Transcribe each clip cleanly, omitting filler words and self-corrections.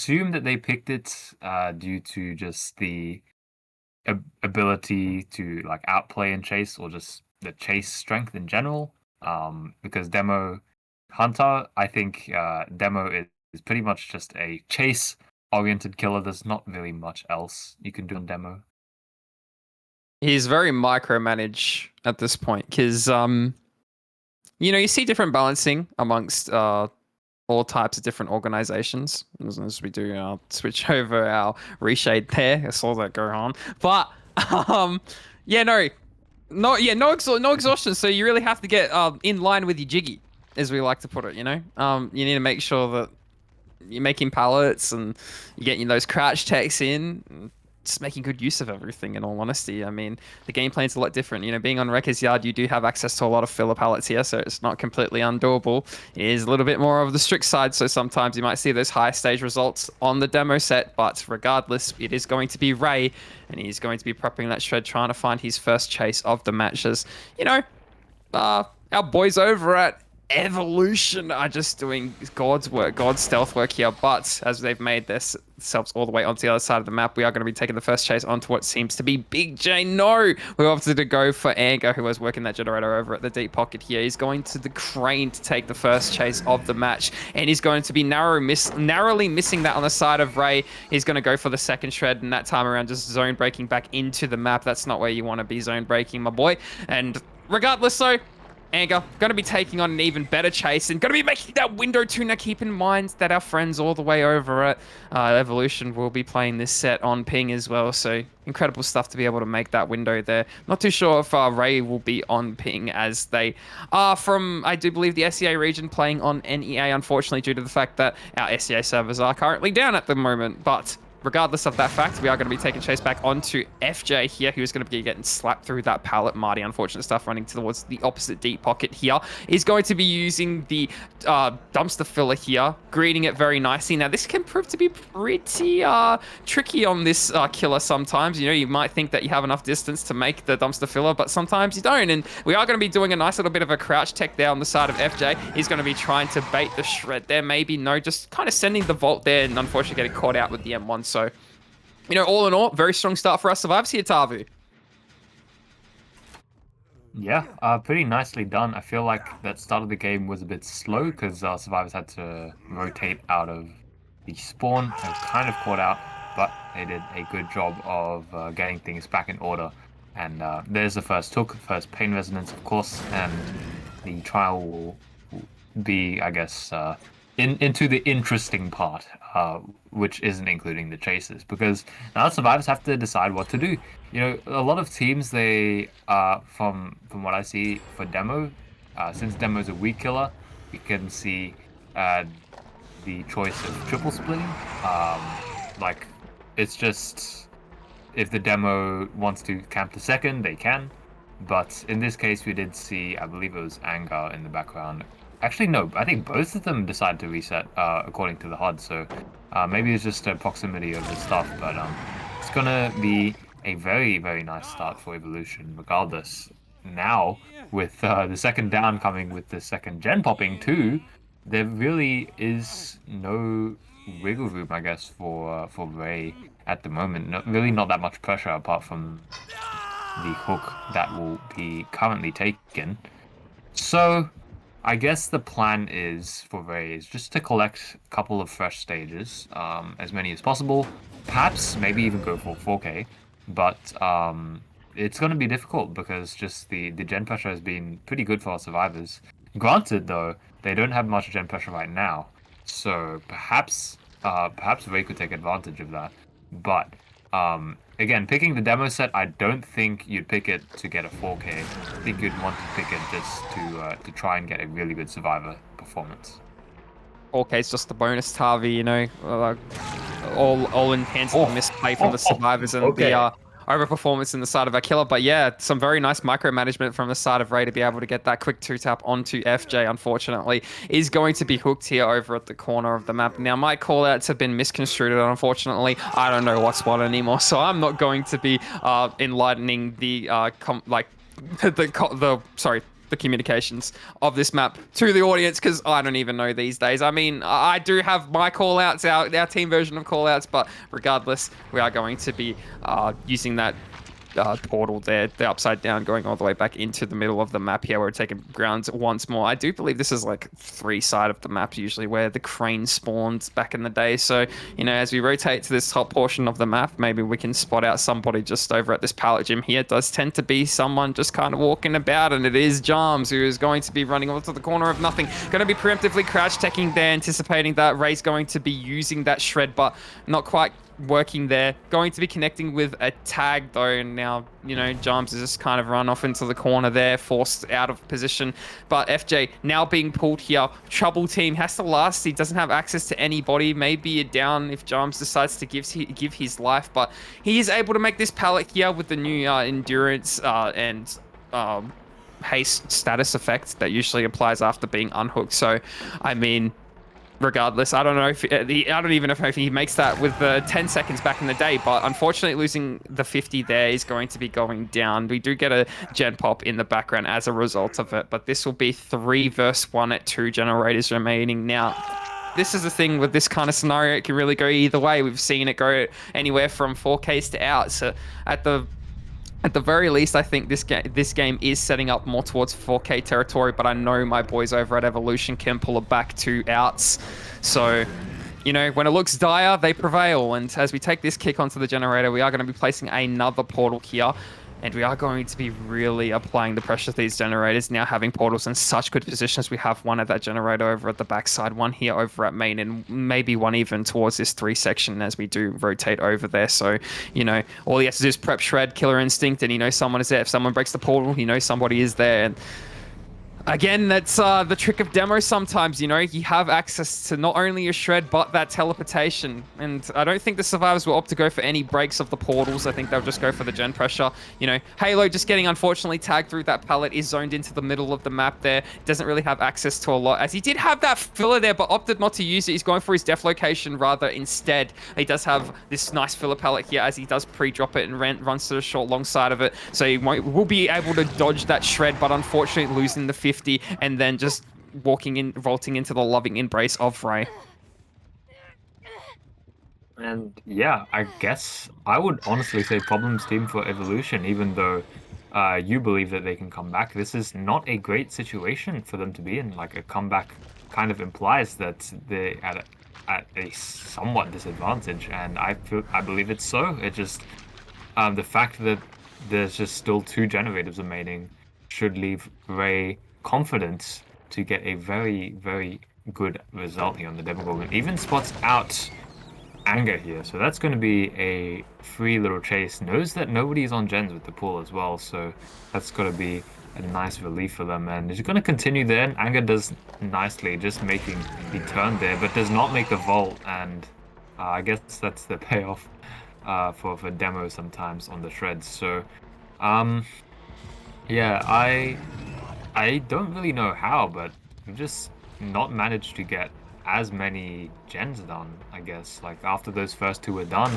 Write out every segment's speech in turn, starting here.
assume that they picked it due to just the ability to like outplay and chase, or just the chase strength in general. Because Demo Hunter, I think Demo is pretty much just a chase oriented killer. There's not really much else you can do on Demo. He's very micromanage at this point because you see different balancing amongst all types of different organizations. As we do switch over our reshade there, I saw that go on. But um, yeah, no exhaustion. So you really have to get in line with your jiggy, as we like to put it. You need to make sure that you're making pallets and you're getting those crouch techs in. Just making good use of everything, in all honesty. I mean, the game plan's a lot different. Being on Wrecker's Yard, you do have access to a lot of filler pallets here, so it's not completely undoable. It is a little bit more of the strict side, so sometimes you might see those high stage results on the demo set, but regardless, it is going to be Ray, and he's going to be prepping that shred, trying to find his first chase of the matches. Our boys over at Evolution are just doing God's work, God's stealth work here. But as they've made themselves all the way onto the other side of the map, we are going to be taking the first chase onto what seems to be Big J. No, we opted to go for Anger, who was working that generator over at the deep pocket here. He's going to the crane to take the first chase of the match, and he's going to be narrowly missing that on the side of Ray. He's going to go for the second shred, and that time around just zone breaking back into the map. That's not where you want to be zone breaking, my boy. And regardless, though, Anger going to be taking on an even better chase and going to be making that window too. Now, keep in mind that our friends all the way over at Evolution will be playing this set on ping as well. So incredible stuff to be able to make that window there. Not too sure if Ray will be on ping, as they are from, I do believe, the SEA region, playing on NEA, unfortunately, due to the fact that our SEA servers are currently down at the moment. But regardless of that fact, we are going to be taking chase back onto FJ here, who's going to be getting slapped through that pallet. Marty, unfortunate stuff, running towards the opposite deep pocket here. Is going to be using the dumpster filler here, greeting it very nicely. Now, this can prove to be pretty tricky on this killer sometimes. You might think that you have enough distance to make the dumpster filler, but sometimes you don't. And we are going to be doing a nice little bit of a crouch tech there on the side of FJ. He's going to be trying to bait the shred there. Maybe no, just kind of sending the vault there, and unfortunately getting caught out with the M1. So, all in all, very strong start for our survivors here, Tavu. Yeah, pretty nicely done. I feel like that start of the game was a bit slow because survivors had to rotate out of the spawn and kind of caught out, but they did a good job of getting things back in order. And there's the first hook, first pain resonance, of course, and the trial will be, I guess, into the interesting part, which isn't including the chases, because now survivors have to decide what to do. A lot of teams, they from what I see for demo, since demo is a weak killer, you can see the choice of triple splitting. Like, it's just, if the demo wants to camp the second, they can. But in this case, we did see, I believe it was Anger in the background. Actually, no, I think both of them decided to reset according to the HUD, so maybe it's just a proximity of the stuff, but it's gonna be a very, very nice start for Evolution, regardless. Now, with the second down coming with the second gen popping too, there really is no wiggle room, I guess, for Ray at the moment. Really not that much pressure apart from the hook that will be currently taken. So, I guess the plan is for Ray is just to collect a couple of fresh stages, as many as possible. Perhaps maybe even go for 4K, but it's going to be difficult because just the gen pressure has been pretty good for our survivors. Granted, though, they don't have much gen pressure right now, so perhaps Ray could take advantage of that. But again, picking the demo set, I don't think you'd pick it to get a 4K. I think you'd want to pick it just to try and get a really good survivor performance. 4K is just a bonus, Tavi. All intents of the misplay from the survivors and okay. the overperformance in the side of our killer. But yeah, some very nice micromanagement from the side of Ray to be able to get that quick 2-tap onto FJ, unfortunately, is going to be hooked here over at the corner of the map. Now, my call-outs have been misconstrued, and unfortunately, I don't know what's what anymore, so I'm not going to be enlightening the, sorry, the communications of this map to the audience because I don't even know these days. I mean, I do have my callouts, our team version of callouts, but regardless, we are going to be using that portal there, the upside down, going all the way back into the middle of the map here. We're taking grounds once more. I do believe this is like 3 side of the map usually where the crane spawns back in the day. So, you know, as we rotate to this top portion of the map, maybe we can spot out somebody just over at this pallet gym here. It does tend to be someone just kind of walking about, and it is Jarms who is going to be running onto the corner of nothing. Going to be preemptively crouch teching there, anticipating that Ray's going to be using that shred, but not quite working there. Going to be connecting with a tag though, and now, you know, Jarms has just kind of run off into the corner there, forced out of position. But FJ now being pulled here. Trouble team has to last. He doesn't have access to anybody. Maybe a down if Jarms decides to give his life, but he is able to make this pallet here with the new endurance and haste status effect that usually applies after being unhooked. So, I mean, regardless, I don't know if I don't even know if he makes that with the 10 seconds back in the day, but unfortunately losing the 50 there is going to be going down. We do get a gen pop in the background as a result of it, but this will be 3 versus 1 at 2 generators remaining. Now, this is the thing with this kind of scenario, it can really go either way. We've seen it go anywhere from 4Ks to out. So at the very least, I think this game is setting up more towards 4K territory, but I know my boys over at Evolution can pull it back to outs. So, you know, when it looks dire, they prevail. And as we take this kick onto the generator, we are going to be placing another portal here. And we are going to be really applying the pressure to these generators, now having portals in such good positions. We have one at that generator over at the backside, one here over at main, and maybe one even towards this 3 section as we do rotate over there. So, you know, all he has to do is prep shred, killer instinct, and he knows someone is there. If someone breaks the portal, he knows somebody is there. And again, that's the trick of demo sometimes, you know. You have access to not only your shred, but that teleportation. And I don't think the survivors will opt to go for any breaks of the portals. I think they'll just go for the gen pressure. You know, Halo just getting unfortunately tagged through that pallet, is zoned into the middle of the map there. Doesn't really have access to a lot, as he did have that filler there, but opted not to use it. He's going for his def location rather instead. He does have this nice filler pallet here as he does pre-drop it and runs to the short long side of it. So he will be able to dodge that shred, but unfortunately losing the 50 and then just vaulting into the loving embrace of Ray. And yeah, I guess I would honestly say problems team for Evolution, even though you believe that they can come back. This is not a great situation for them to be in. Like, a comeback kind of implies that they're at a somewhat disadvantage, and I believe it's so. It just the fact that there's just still 2 generators remaining should leave Ray confident to get a very, very good result here on the Demogorgon. Even spots out Anger here, so that's going to be a free little chase. Knows that nobody's on gens with the pool as well, so that's got to be a nice relief for them. And he's going to continue there, and Anger does nicely, just making the turn there, but does not make the vault, and I guess that's the payoff for demo sometimes on the shreds. So, yeah, I don't really know how, but we've just not managed to get as many gens done, I guess. Like, after those first 2 were done,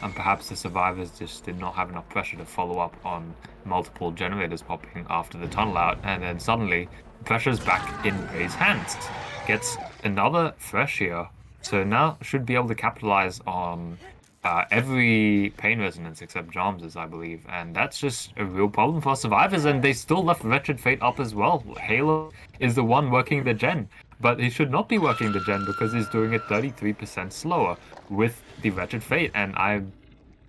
and perhaps the survivors just did not have enough pressure to follow up on multiple generators popping after the tunnel out, and then suddenly the pressure's back in Ray's hands. Gets another fresh here, so now should be able to capitalize on every pain resonance except Jarms's, I believe, and that's just a real problem for survivors. And they still left Wretched Fate up as well. Halo is the one working the gen, but he should not be working the gen because he's doing it 33% slower with the Wretched Fate, and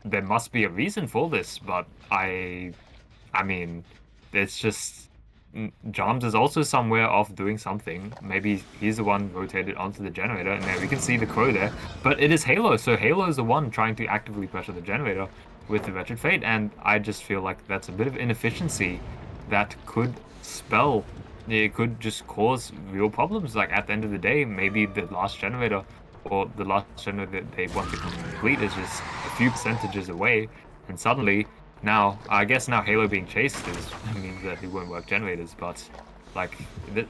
there must be a reason for this, but I mean, it's just Jarms is also somewhere off doing something. Maybe he's the one rotated onto the generator, and there we can see the crow there. But it is Halo, so Halo is the one trying to actively pressure the generator with the Wretched Fate, and I just feel like that's a bit of inefficiency that could spell, it could just cause real problems. Like, at the end of the day, maybe the last generator, or the last generator that they want to complete, is just a few percentages away, and suddenly now, I guess now Halo being chased means that he won't work generators, but like the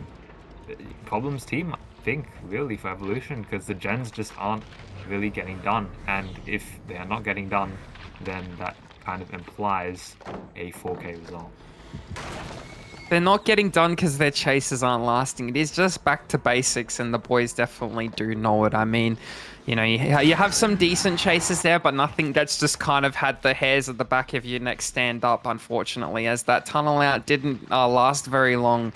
problems team, I think, really for Evolution, because the gens just aren't really getting done, and if they are not getting done, then that kind of implies a 4K result. they're not getting done because their chases aren't lasting. It is just back to basics, and the boys definitely do know it. I mean, you have some decent chases there, but nothing that's just kind of had the hairs at the back of your neck stand up, unfortunately, as that tunnel out didn't last very long.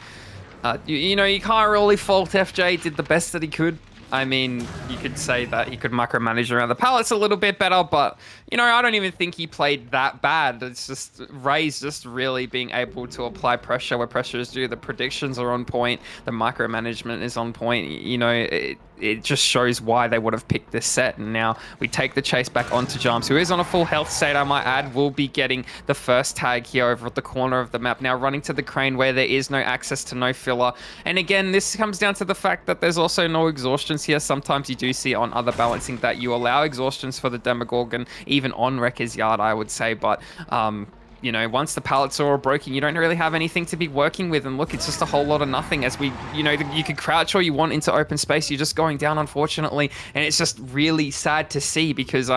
You can't really fault FJ. Did the best that he could. I mean, you could say that he could micromanage around the pallets a little bit better, but I don't even think he played that bad. It's just Ray's just really being able to apply pressure where pressure is due. The predictions are on point. The micromanagement is on point. It just shows why they would have picked this set. And now we take the chase back onto Jams, who is on a full health state, I might add, will be getting the first tag here over at the corner of the map. Now running to the crane where there is no access to no filler. And again, this comes down to the fact that there's also no exhaustions here. Sometimes you do see on other balancing that you allow exhaustions for the Demogorgon, even on Wrecker's Yard, I would say. But once the pallets are all broken, you don't really have anything to be working with. And look, it's just a whole lot of nothing as you could crouch all you want into open space. You're just going down, unfortunately. And it's just really sad to see because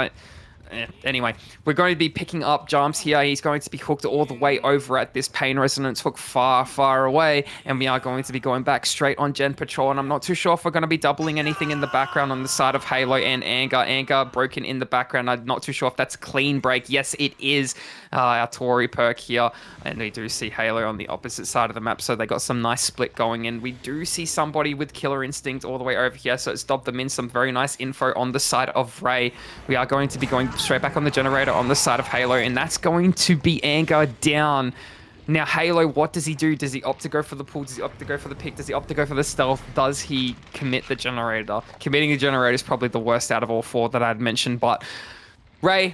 anyway, we're going to be picking up Jams here. He's going to be hooked all the way over at this pain resonance hook far, far away. And we are going to be going back straight on Gen Patrol. And I'm not too sure if we're going to be doubling anything in the background on the side of Halo and Anger. Anger broken in the background. I'm not too sure if that's a clean break. Yes, it is. Our Tory perk here. And we do see Halo on the opposite side of the map. So they got some nice split going. And we do see somebody with Killer Instinct all the way over here. So it's stopped them in. Some very nice info on the side of Ray. We are going to be going straight back on the generator on the side of Halo, and that's going to be Anger down. Now, Halo, what does he do? Does he opt to go for the pull? Does he opt to go for the pick? Does he opt to go for the stealth? Does he commit the generator? Committing the generator is probably the worst out of all four that I'd mentioned, but Ray,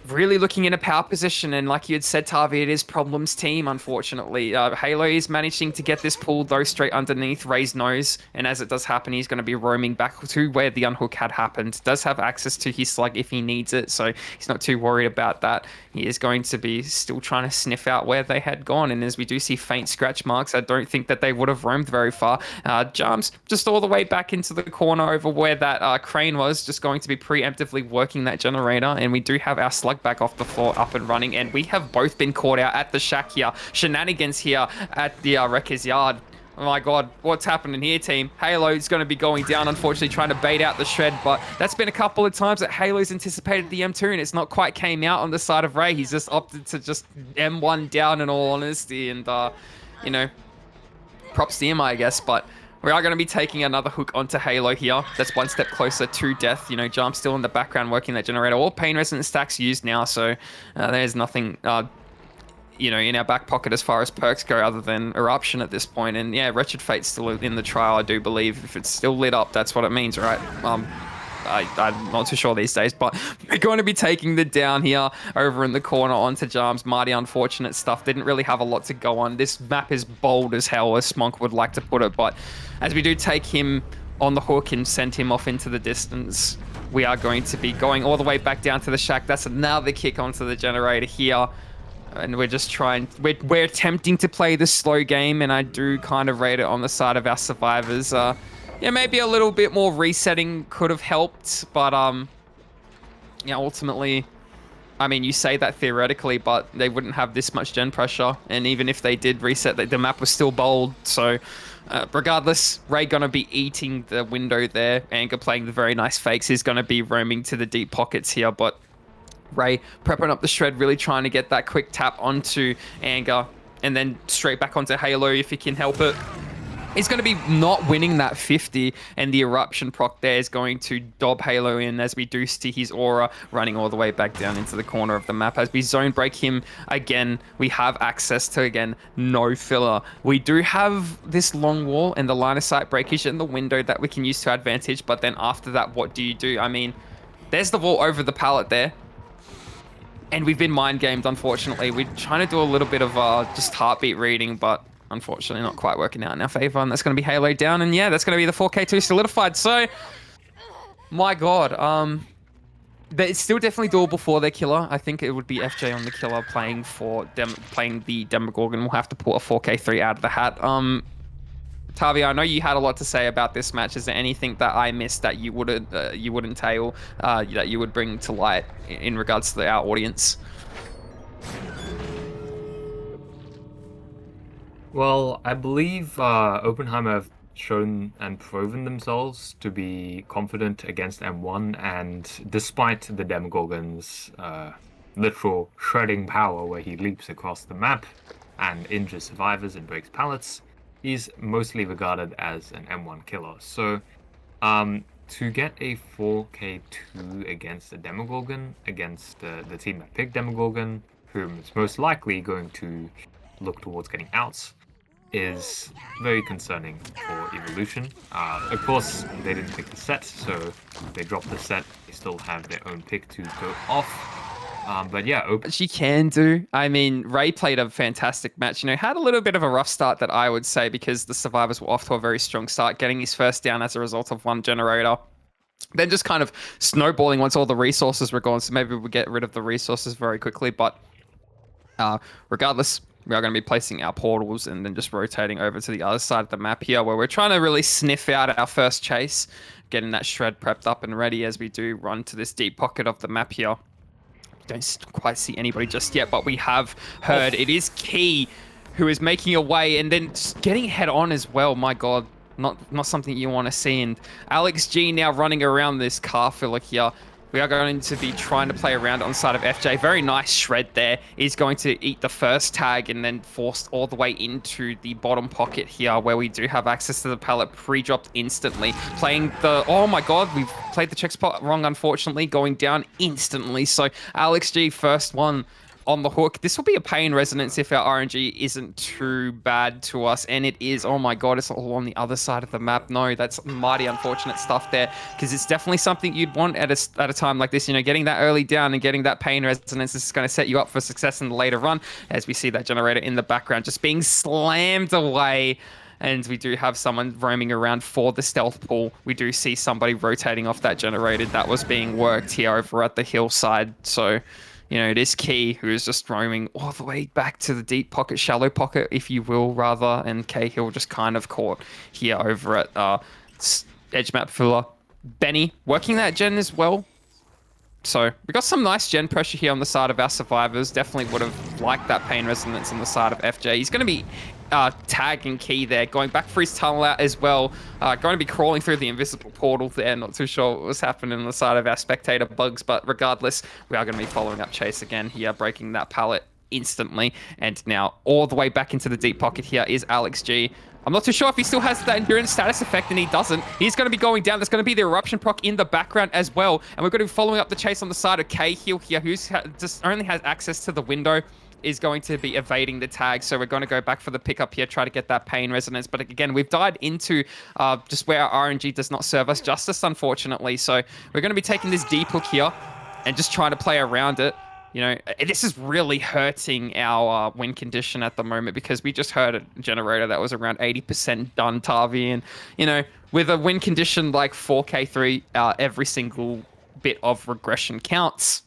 really looking in a power position, and like you had said, Tavi, it is Problem's team, unfortunately. Halo is managing to get this pull, though, straight underneath Ray's nose, and as it does happen, he's going to be roaming back to where the unhook had happened. Does have access to his slug if he needs it, so he's not too worried about that. He is going to be still trying to sniff out where they had gone, and as we do see faint scratch marks, I don't think that they would have roamed very far. Jumps just all the way back into the corner over where that crane was, just going to be preemptively working that generator, and we do have our slug back off the floor up and running, and we have both been caught out at the shack here. Shenanigans here at the Wrecker's Yard. Oh my god, what's happening here, team? Halo's going to be going down, unfortunately, trying to bait out the shred, but that's been a couple of times that Halo's anticipated the M2, and it's not quite came out on the side of Ray. He's just opted to just M1 down, in all honesty, and, props to him, I guess, but we are going to be taking another hook onto Halo here. That's one step closer to death. Jump still in the background working that generator. All pain resonant stacks used now, so there's nothing, in our back pocket as far as perks go other than Eruption at this point. And yeah, Wretched Fate's still in the trial, I do believe. If it's still lit up, that's what it means, right? I'm not too sure these days, but we're going to be taking the down here over in the corner onto Jams. Mighty unfortunate stuff. Didn't really have a lot to go on. This map is bold as hell, as Smonk would like to put it, but as we do take him on the hook and send him off into the distance, we are going to be going all the way back down to the shack. That's another kick onto the generator here. And we're just we're attempting to play the slow game, and I do kind of rate it on the side of our survivors. Yeah, maybe a little bit more resetting could have helped, but yeah, ultimately, I mean, you say that theoretically, but they wouldn't have this much gen pressure, and even if they did reset, the map was still bold, so regardless, Ray gonna be eating the window there. Anger playing the very nice fakes. He's gonna be roaming to the deep pockets here, but Ray prepping up the shred, really trying to get that quick tap onto Anger, and then straight back onto Halo if he can help it. He's going to be not winning that 50, and the Eruption proc there is going to dob Halo in as we do see his aura running all the way back down into the corner of the map. As we zone break him again, we have access to, again, no filler. We do have this long wall and the line of sight breakage in the window that we can use to advantage, but then after that, what do you do? I mean, there's the wall over the pallet there. And we've been mind gamed, unfortunately. We're trying to do a little bit of just heartbeat reading, but unfortunately not quite working out in our favor. And that's going to be Halo down. And yeah, that's going to be the 4K2 solidified. So, my god. It's still definitely doable for their killer. I think it would be FJ on the killer playing the Demogorgon. We'll have to pull a 4K3 out of the hat. Tavi, I know you had a lot to say about this match. Is there anything that I missed that you wouldn't tail, that you would bring to light in regards to our audience? Well, I believe Oppenheimer have shown and proven themselves to be confident against M1, and despite the Demogorgon's literal shredding power, where he leaps across the map and injures survivors and breaks pallets, he's mostly regarded as an M1 killer. So, to get a 4K2 against the Demogorgon, against the team that picked Demogorgon, whom is most likely going to look towards getting outs, is very concerning for Evolution. Of course, they didn't pick the set, so if they drop the set, they still have their own pick to go off. But yeah, She can do. I mean, Ray played a fantastic match. Had a little bit of a rough start that I would say because the survivors were off to a very strong start, getting his first down as a result of one generator. Then just kind of snowballing once all the resources were gone. So maybe we'll get rid of the resources very quickly. But regardless, we are going to be placing our portals and then just rotating over to the other side of the map here where we're trying to really sniff out our first chase, getting that shred prepped up and ready as we do run to this deep pocket of the map here. Don't quite see anybody just yet, but we have heard it off. is Key who is making a way and then getting head on as well. My God, not something you want to see. And Alex G now running around this car filler here. We are going to be trying to play around on the side of FJ. Very nice shred there. He's going to eat the first tag and then forced all the way into the bottom pocket here where we do have access to the pallet pre-dropped instantly. Playing the... Oh my God, we've played the check spot wrong, unfortunately. Going down instantly. So Alex G, first one on the hook. This will be a pain resonance if our RNG isn't too bad to us, and it is. Oh my God, it's all on the other side of the map. No, that's mighty unfortunate stuff there, because it's definitely something you'd want at a time like this. Getting that early down and getting that pain resonance is going to set you up for success in the later run, as we see that generator in the background just being slammed away. And we do have someone roaming around for the stealth pool. We do see somebody rotating off that generator that was being worked here over at the hillside. So, it is Key who is just roaming all the way back to the deep pocket, shallow pocket, if you will, rather. And Cahill just kind of caught here over at edge map filler. Benny working that gen as well. So we got some nice gen pressure here on the side of our survivors. Definitely would have liked that pain resonance on the side of FJ. He's going to be tagging Key there, going back for his tunnel out as well. Going to be crawling through the invisible portal there. Not too sure what was happening on the side of our spectator bugs, but regardless, we are going to be following up Chase again here, breaking that pallet instantly. And now all the way back into the deep pocket here is Alex G. I'm not too sure if he still has that endurance status effect, and he doesn't. He's going to be going down. There's going to be the eruption proc in the background as well. And we're going to be following up the chase on the side of Cahill here, who just only has access to the window, is going to be evading the tag. So we're going to go back for the pickup here, try to get that pain resonance. But again, we've died into just where our RNG does not serve us justice, unfortunately. So we're going to be taking this deep hook here and just trying to play around it. This is really hurting our win condition at the moment because we just heard a generator that was around 80% done, Tavi. And, with a win condition like 4K3, every single bit of regression counts.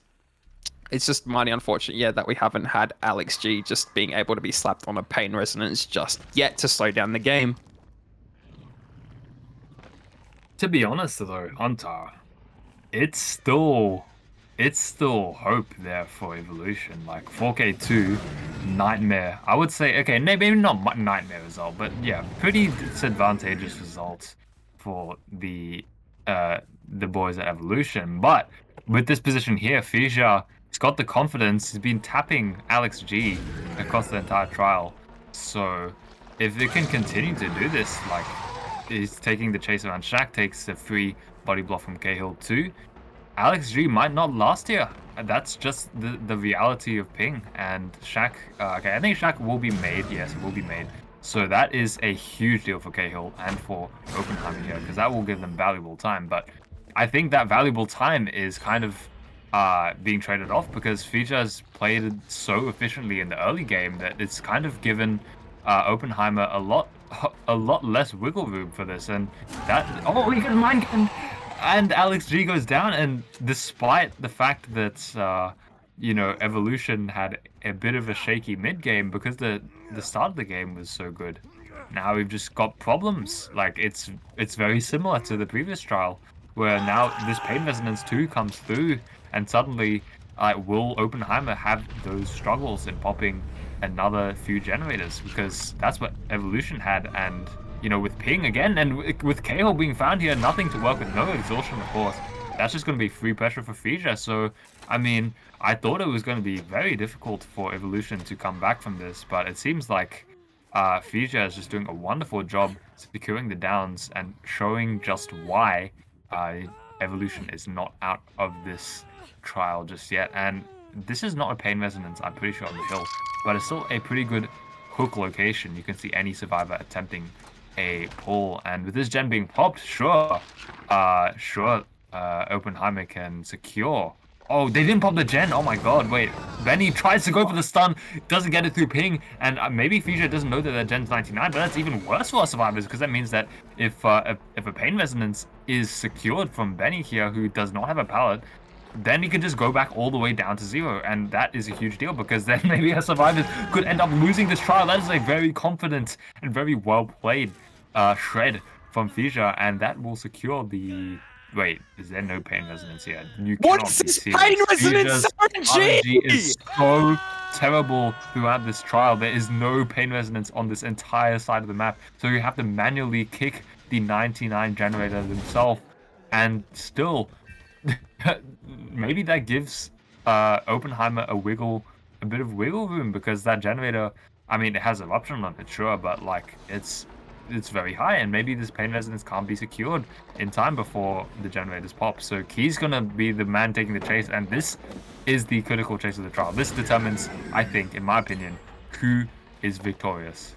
It's just mighty unfortunate, yeah, that we haven't had Alex G just being able to be slapped on a pain resonance just yet to slow down the game. To be honest though, Hunter, it's still it's still hope there for Evolution. Like 4K2, nightmare. I would say, okay, maybe not nightmare result, but yeah, pretty disadvantageous result for the boys at Evolution. But with this position here, Fisia, he's got the confidence. He's been tapping Alex G across the entire trial. So if it can continue to do this, like he's taking the chase around Shaq, takes the free body block from Cahill too. Alex G might not last here. That's just the reality of ping. And Shaq, okay, I think Shaq will be made. Yes, it will be made. So that is a huge deal for Cahill and for Oppenheimer here, because that will give them valuable time. But I think that valuable time is kind of being traded off because Fija has played so efficiently in the early game that it's kind of given Oppenheimer a lot less wiggle room for this. And that, oh, he got mind gun. And Alex G goes down, and despite the fact that Evolution had a bit of a shaky mid game because the start of the game was so good, now we've just got problems. Like it's very similar to the previous trial, where now this pain resonance 2 comes through, and suddenly will Oppenheimer have those struggles in popping another few generators because that's what Evolution had. And, with Ping again and with K-hole being found here, nothing to work with, no exhaustion, of course. That's just going to be free pressure for Fija. So, I mean, I thought it was going to be very difficult for Evolution to come back from this, but it seems like Fija is just doing a wonderful job securing the downs and showing just why uh, Evolution is not out of this trial just yet. And this is not a pain resonance, I'm pretty sure, on the hill, but it's still a pretty good hook location. You can see any survivor attempting a pull, and with this gen being popped, sure, Oppenheimer can secure. Oh, they didn't pop the gen. Oh my god, wait. Benny tries to go for the stun, doesn't get it through ping, and maybe Fija doesn't know that their gen's 99, but that's even worse for our survivors because that means that if a pain resonance is secured from Benny here, who does not have a pallet, then he can just go back all the way down to 0, and that is a huge deal because then maybe our survivors could end up losing this trial. That is a very confident and very well played shred from Fija, and that will secure the. Wait, is there no pain resonance here? You What cannot is be this serious. pain resonance Fija's RNG is RNG? so terrible throughout this trial. There is no pain resonance on this entire side of the map, so you have to manually kick the 99 generator themselves, and still. Maybe that gives Oppenheimer a bit of wiggle room because that generator, I mean, it has eruption on it, sure, but like it's very high, and maybe this pain resonance can't be secured in time before the generators pop. So Key's gonna be the man taking the chase, and this is the critical chase of the trial. This determines, I think, in my opinion, who is victorious.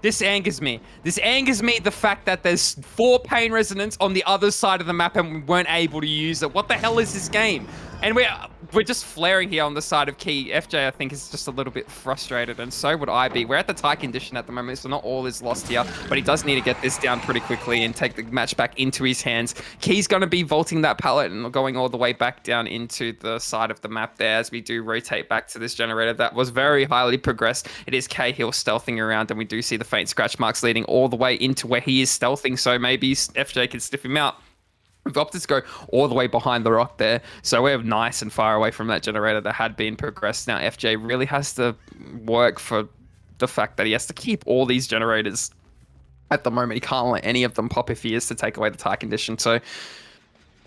This angers me. This angers me, the fact that there's 4 pain resonance on the other side of the map and we weren't able to use it. What the hell is this game? And we're just flaring here on the side of Key. FJ, I think, is just a little bit frustrated, and so would I be. We're at the tie condition at the moment, so not all is lost here, but he does need to get this down pretty quickly and take the match back into his hands. Key's going to be vaulting that pallet and going all the way back down into the side of the map there as we do rotate back to this generator that was very highly progressed. It is Cahill stealthing around, and we do see the faint scratch marks leading all the way into where he is stealthing, so maybe FJ can sniff him out. We've opted to go all the way behind the rock there, so we're nice and far away from that generator that had been progressed. Now FJ really has to work for the fact that he has to keep all these generators at the moment. He can't let any of them pop if he is to take away the tie condition. So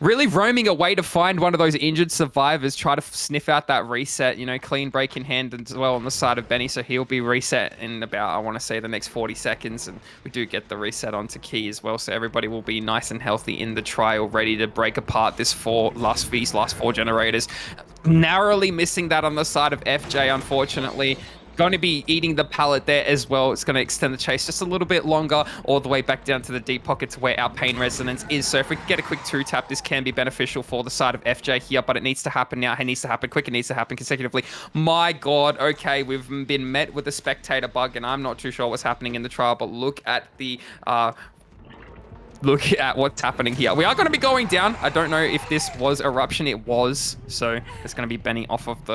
really roaming away to find one of those injured survivors, try to sniff out that reset, clean break in hand as well on the side of Benny. So he'll be reset in about, I want to say, the next 40 seconds. And we do get the reset onto Key as well. So everybody will be nice and healthy in the trial, ready to break apart these last 4 generators. Narrowly missing that on the side of FJ, unfortunately. Going to be eating the pallet there as well. It's going to extend the chase just a little bit longer, all the way back down to the deep pocket to where our pain resonance is. So if we can get a quick 2-tap, this can be beneficial for the side of FJ here, but it needs to happen now. It needs to happen quick. It needs to happen consecutively. My God. Okay, we've been met with a spectator bug, and I'm not too sure what's happening in the trial, but look at the... look at what's happening here. We are going to be going down. I don't know if this was eruption. It was. So it's going to be Benny off of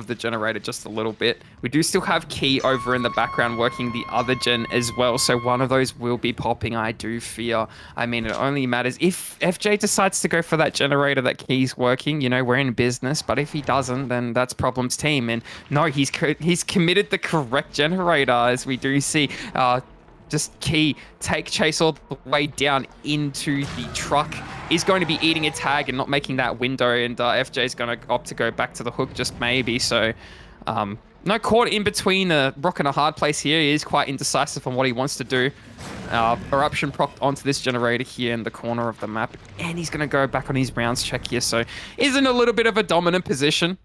the generator just a little bit. We do still have Key over in the background working the other gen as well, so one of those will be popping, I do fear. I mean, it only matters if FJ decides to go for that generator that Key's working. We're in business, but if he doesn't, then that's problems team. And no, he's committed the correct generator, as we do see. Just Key take chase all the way down into the truck. Is going to be eating a tag and not making that window, and FJ is going to opt to go back to the hook, just maybe. So no, caught in between a rock and a hard place here. He is quite indecisive on what he wants to do. Eruption propped onto this generator here in the corner of the map, and he's going to go back on his rounds check here. So is in a little bit of a dominant position.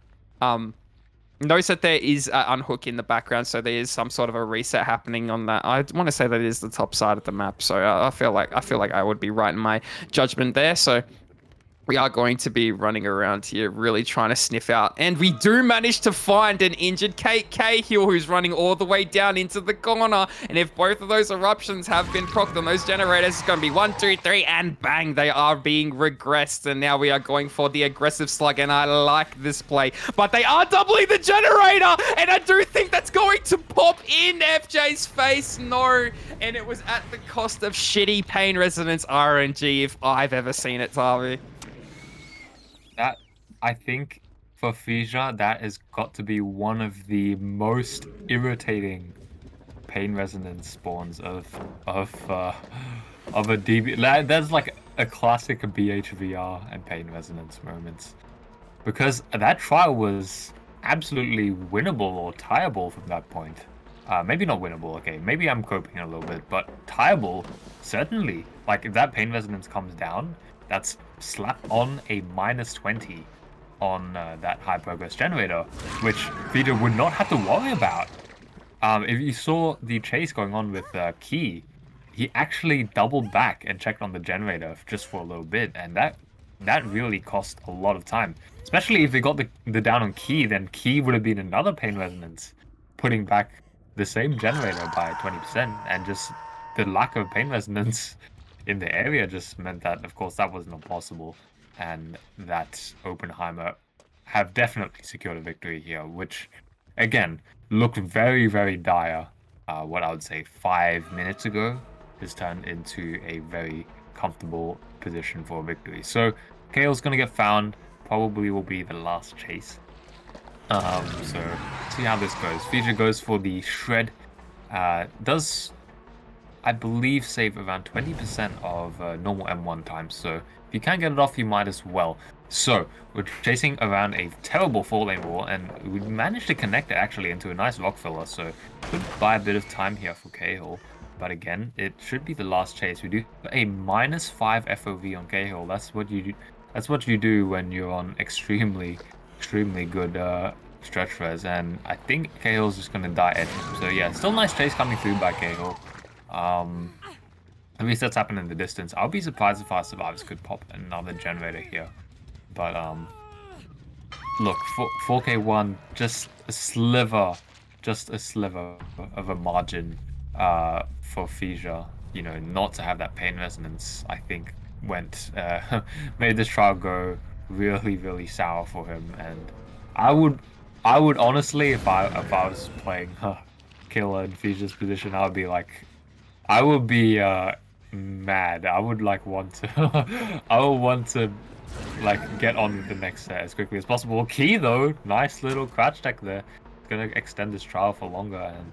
Notice that there is an unhook in the background, so there is some sort of a reset happening on that. I want to say that it is the top side of the map, so I feel like I would be right in my judgment there. So we are going to be running around here, really trying to sniff out. And we do manage to find an injured Cahill, who's running all the way down into the corner. And if both of those eruptions have been procced on those generators, it's going to be 1, 2, 3, and bang, they are being regressed. And now we are going for the aggressive slug, and I like this play. But they are doubling the generator, and I do think that's going to pop in FJ's face. No, and it was at the cost of shitty pain resonance RNG if I've ever seen it, Tavi. That, I think, for Fisia, that has got to be one of the most irritating pain resonance spawns of a DB. That's like a classic BHVR and pain resonance moments. Because that trial was absolutely winnable or tieable from that point. Maybe not winnable, okay, maybe I'm coping a little bit, but tieable, certainly. Like, if that pain resonance comes down, that's slap on a -20 on that high progress generator, which Vita would not have to worry about. If you saw the chase going on with Key, he actually doubled back and checked on the generator just for a little bit, and that really cost a lot of time. Especially if they got the down on Key, then Key would have been another pain resonance, putting back the same generator by 20%, and just the lack of pain resonance in the area just meant that, of course, that was not possible, and that Oppenheimer have definitely secured a victory here, which, again, looked very, very dire. What I would say 5 minutes ago has turned into a very comfortable position for a victory. So Kale's gonna get found. Probably will be the last chase. So see how this goes. Fija goes for the shred. Does I believe save around 20% of normal M1 time. So if you can't get it off, you might as well. So we're chasing around a terrible 4-lane wall, and we managed to connect it actually into a nice rock filler. So could buy a bit of time here for Cahill. But again, it should be the last chase. We do a -5 FOV on Cahill. That's what you do. That's what you do when you're on extremely, extremely good stretch res. And I think Cahill's just gonna die edge. So yeah, still nice chase coming through by Cahill. Um, at least that's happened in the distance. I'll be surprised if our survivors could pop another generator here. But look, 4K1, just a sliver of a margin for Fisia. You know, not to have that pain resonance, I think went made this trial go really, really sour for him. And I would I would honestly, if I was playing Killer in Fisia's position, I would be like, I would be mad. I would like want to I would want to like get on with the next set as quickly as possible. Key though, nice little crouch tech there. It's gonna extend this trial for longer, and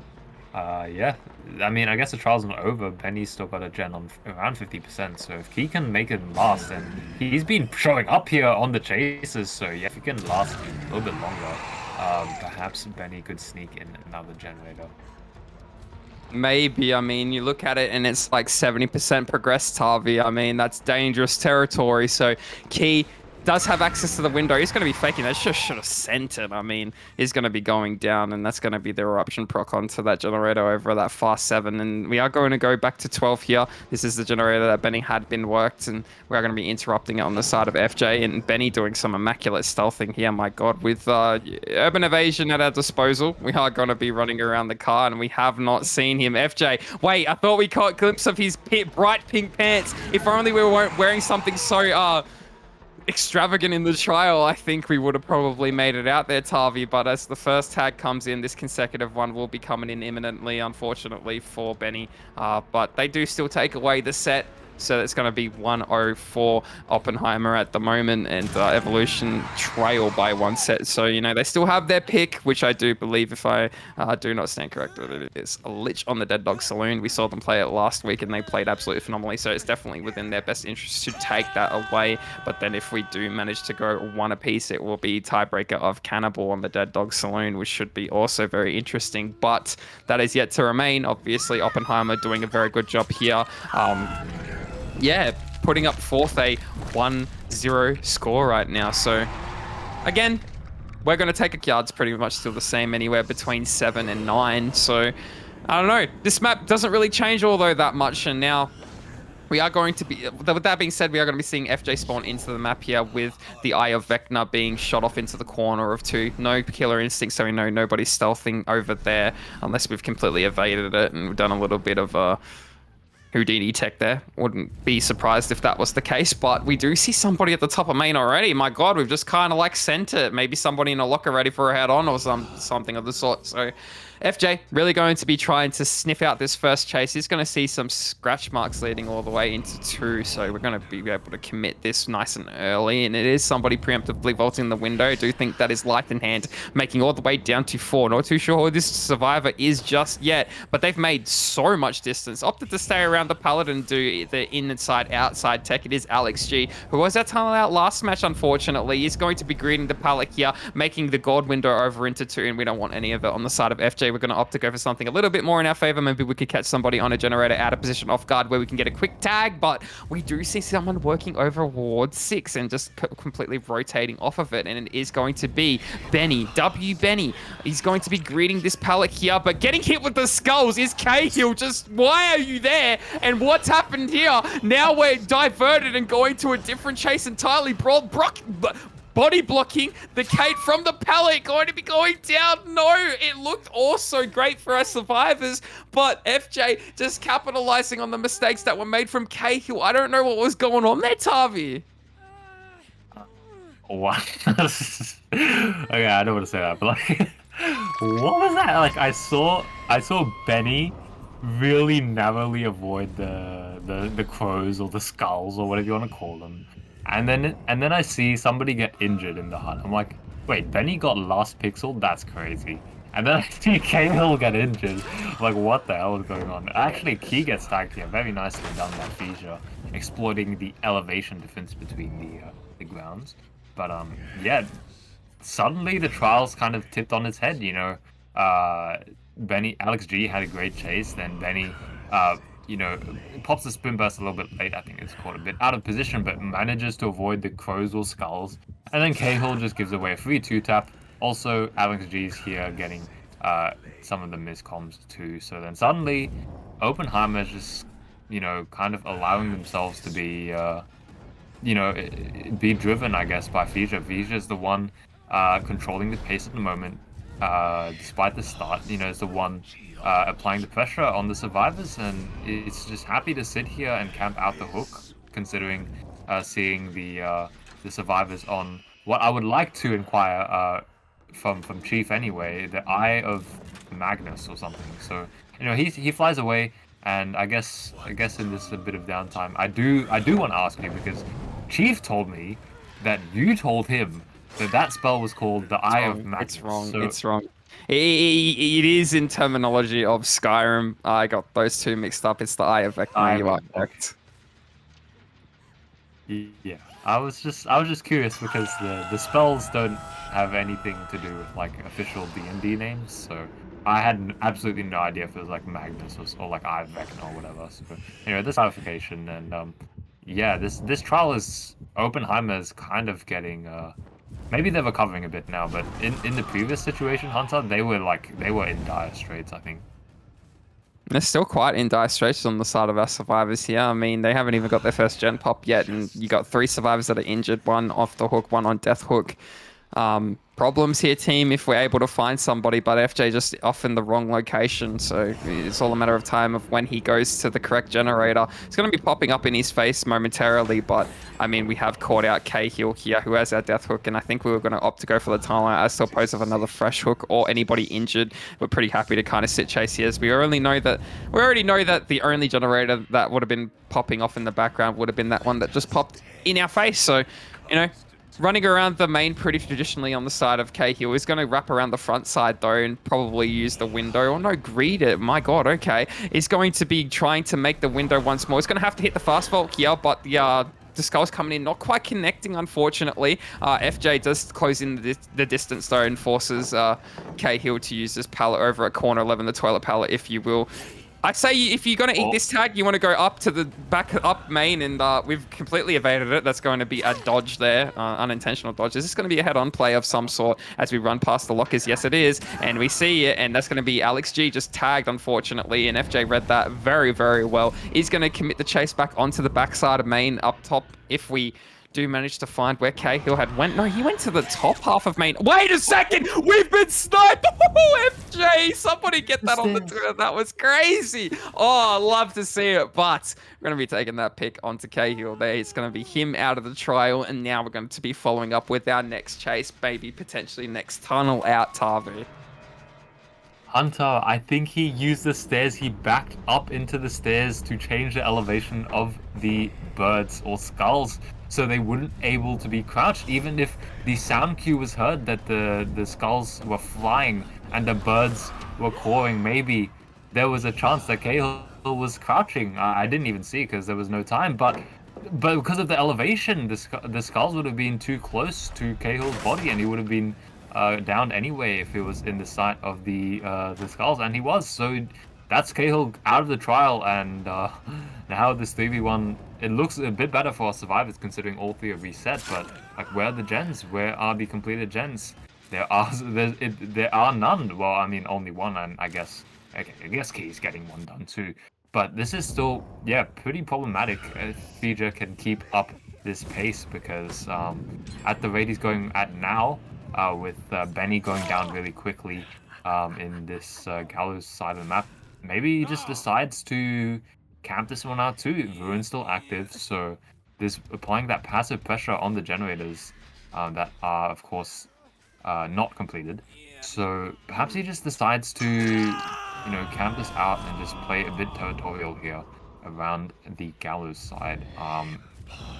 yeah. I mean, I guess the trial's not over. Benny's still got a gen on around 50%, so if Key can make it last, and he's been showing up here on the chases, so yeah, if he can last a little bit longer, perhaps Benny could sneak in another generator. Maybe. I mean, you look at it and it's like 70% progressed Tavi. I mean, that's dangerous territory. So Key does have access to the window. He's going to be faking that. Just should have sent it. I mean, he's going to be going down, and that's going to be the eruption proc onto that generator over that fast 7. And we are going to go back to 12 here. This is the generator that Benny had been worked, and we are going to be interrupting it on the side of FJ. And Benny doing some immaculate stealthing here. My God, with urban evasion at our disposal, we are going to be running around the car, and we have not seen him. FJ, wait, I thought we caught a glimpse of his bright pink pants. If only we weren't wearing something so extravagant in the trial, I think we would have probably made it out there, Tavi. But as the first tag comes in, this consecutive one will be coming in imminently, unfortunately, for Benny. But they do still take away the set. So it's going to be 1-0 for Oppenheimer at the moment, and Evolution trail by 1 set. So, you know, they still have their pick, which I do believe, if I do not stand corrected, it is a Lich on the Dead Dog Saloon. We saw them play it last week, and they played absolutely phenomenally. So it's definitely within their best interest to take that away. But then if we do manage to go 1 apiece, it will be tiebreaker of Cannibal on the Dead Dog Saloon, which should be also very interesting. But that is yet to remain. Obviously, Oppenheimer doing a very good job here. Yeah, putting up forth a 1-0 score right now. So, again, we're going to take a yard's pretty much still the same, anywhere between 7 and 9. So, I don't know. This map doesn't really change although that much. And now we are going to be, with that being said, we are going to be seeing FJ spawn into the map here with the Eye of Vecna being shot off into the corner of 2. No killer instinct, so we know nobody's stealthing over there unless we've completely evaded it and we've done a little bit of Houdini tech there. Wouldn't be surprised if that was the case, but we do see somebody at the top of main already. My God, we've just kind of like sent it. Maybe somebody in a locker ready for a head-on or something of the sort. So FJ really going to be trying to sniff out this first chase. He's going to see some scratch marks leading all the way into 2, so we're going to be able to commit this nice and early. And it is somebody preemptively vaulting the window. I do think that is light in hand, making all the way down to 4. Not too sure who this survivor is just yet, but they've made so much distance. Opted to stay around the pallet and do the inside-outside tech. It is Alex G, who was that tunnel out last match, unfortunately. He's going to be greeting the pallet here, making the gold window over into 2, and we don't want any of it on the side of FJ. We're going to opt to go for something a little bit more in our favor. Maybe we could catch somebody on a generator out of position off guard where we can get a quick tag, but we do see someone working over Ward 6 and just completely rotating off of it, and it is going to be Benny. Benny. He's going to be greeting this pallet here, but getting hit with the skulls is Cahill. Just why are you there? And what's happened here? Now we're diverted and going to a different chase entirely. Body blocking the Kate from the pallet, going to be going down. No, it looked also great for our survivors, but FJ just capitalizing on the mistakes that were made from Cahill. I don't know what was going on there, Tavi. What? Okay, I don't want to say that, but like, what was that? Like, I saw Benny really narrowly avoid the crows or the skulls or whatever you want to call them, and then I see somebody get injured in the hut. I'm like, wait, Benny got last pixel? That's crazy. And then I see Cahill get injured. I'm like, what the hell is going on? Actually, Key gets tagged here. Very nicely done by Fisia, exploiting the elevation difference between the grounds. But yeah, suddenly the trials kind of tipped on its head. Alex G had a great chase. Then Benny, pops the spin burst a little bit late. I think it's caught a bit out of position, but manages to avoid the crows or skulls. And then Cahill just gives away a free 2-tap. Also, Alex G's here getting some of the miscoms too. So then suddenly, Oppenheimer's just kind of allowing themselves to be driven, I guess, by Fisia. Fisia is the one controlling the pace at the moment, despite the start. Is the one applying the pressure on the survivors, and it's just happy to sit here and camp out the hook, considering seeing the survivors on what I would like to inquire from Chief anyway, the Eye of Magnus or something. So he flies away. And I guess in this a bit of downtime, I do want to ask you, because Chief told me that you told him that spell was called the Eye of Magnus. It's wrong. So, It's wrong. It is in terminology of Skyrim. I got those two mixed up. It's the Eye of Vecna. You are correct. Yeah, I was just curious because the spells don't have anything to do with like official D&D names, so I had absolutely no idea if it was like Magnus or like Eye of Vecna or whatever. So this clarification, and yeah, this trial is Oppenheimer's kind of getting maybe they're recovering a bit now, but in the previous situation, Hunter, they were in dire straits, I think. They're still quite in dire straits on the side of our survivors here. I mean, they haven't even got their first gen pop yet, and you got 3 survivors that are injured, 1 off the hook, 1 on death hook. Problems here, team, if we're able to find somebody, but FJ just off in the wrong location, so it's all a matter of time of when he goes to the correct generator. It's going to be popping up in his face momentarily, but I mean, we have caught out Cahill here, who has our death hook, and I think we were going to opt to go for the tunnel as opposed of another fresh hook or anybody injured. We're pretty happy to kind of sit chase here, as we already know that the only generator that would have been popping off in the background would have been that one that just popped in our face. So, running around the main pretty traditionally on the side of Cahill. He's going to wrap around the front side, though, and probably use the window. Oh, no, greed it. My God, okay. He's going to be trying to make the window once more. He's going to have to hit the fast vault here, but the skull's coming in, not quite connecting, unfortunately. FJ does close in the distance, though, and forces Cahill to use this pallet over at corner 11, the toilet pallet, if you will. I'd say if you're going to eat this tag, you want to go up to the back up main, and we've completely evaded it. That's going to be a dodge there, unintentional dodge. Is this going to be a head-on play of some sort as we run past the lockers? Yes, it is, and we see it, and that's going to be Alex G just tagged, unfortunately, and FJ read that very, very well. He's going to commit the chase back onto the backside of main up top if we do manage to find where Cahill had went. No, he went to the top half of main. Wait a second! We've been sniped! Oh, FJ! Somebody get that on the Twitter. That was crazy. Oh, I love to see it. But we're going to be taking that pick onto Cahill there. It's going to be him out of the trial. And now we're going to be following up with our next chase. Maybe potentially next tunnel out, Tavi. Hunter, I think he used the stairs. He backed up into the stairs to change the elevation of the birds or skulls so they wouldn't able to be crouched. Even if the sound cue was heard that the skulls were flying and the birds were cawing, maybe there was a chance that Cahill was crouching. I didn't even see because there was no time, but because of the elevation, the skulls would have been too close to Cahill's body, and he would have been downed anyway if he was in the sight of the skulls, and he was. So that's Cahill out of the trial, and now this 3v1. It looks a bit better for our survivors considering all three are reset. But like, where are the gens? Where are the completed gens? There are none. Well, I mean, only one, and I guess okay, I guess Key's getting one done too. But this is still, yeah, pretty problematic if Fija can keep up this pace because at the rate he's going at now, with Benny going down really quickly in this Gallows side of the map, maybe he just decides to camp this one out too. Ruin's still active, so there's applying that passive pressure on the generators that are, of course, not completed. So perhaps he just decides to, camp this out and just play a bit territorial here around the Gallows side.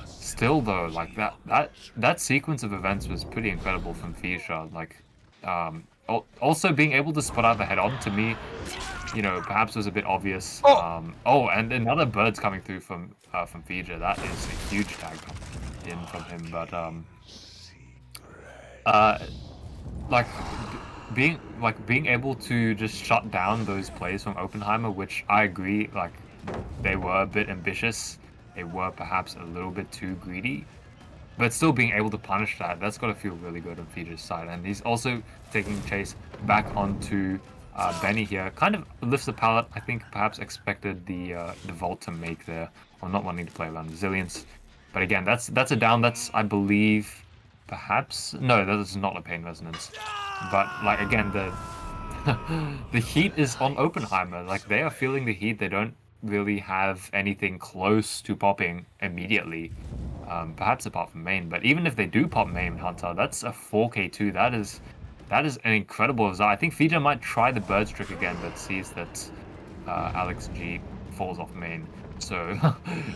Still though, like that sequence of events was pretty incredible from Fischer. Like, also being able to spot out the head-on to me, perhaps was a bit obvious. Oh, Oh, and another bird's coming through from Fischer. That is a huge tag in from him. But uh, like being able to just shut down those plays from Oppenheimer, which I agree, like they were a bit ambitious. They were perhaps a little bit too greedy, but still being able to punish that's got to feel really good on Feeder's side. And he's also taking Chase back onto Benny here. Kind of lifts the pallet. I think perhaps expected the vault to make there, or not wanting to play around resilience. But again, that's a down. That's, I believe, perhaps no, that is not a pain resonance. But like again, the the heat is on Oppenheimer. Like they are feeling the heat. They don't really have anything close to popping immediately. Perhaps apart from main, but even if they do pop main Hunter, that's a 4K2. That is an incredible result. I think Fija might try the bird trick again, but sees that Alex G falls off main. So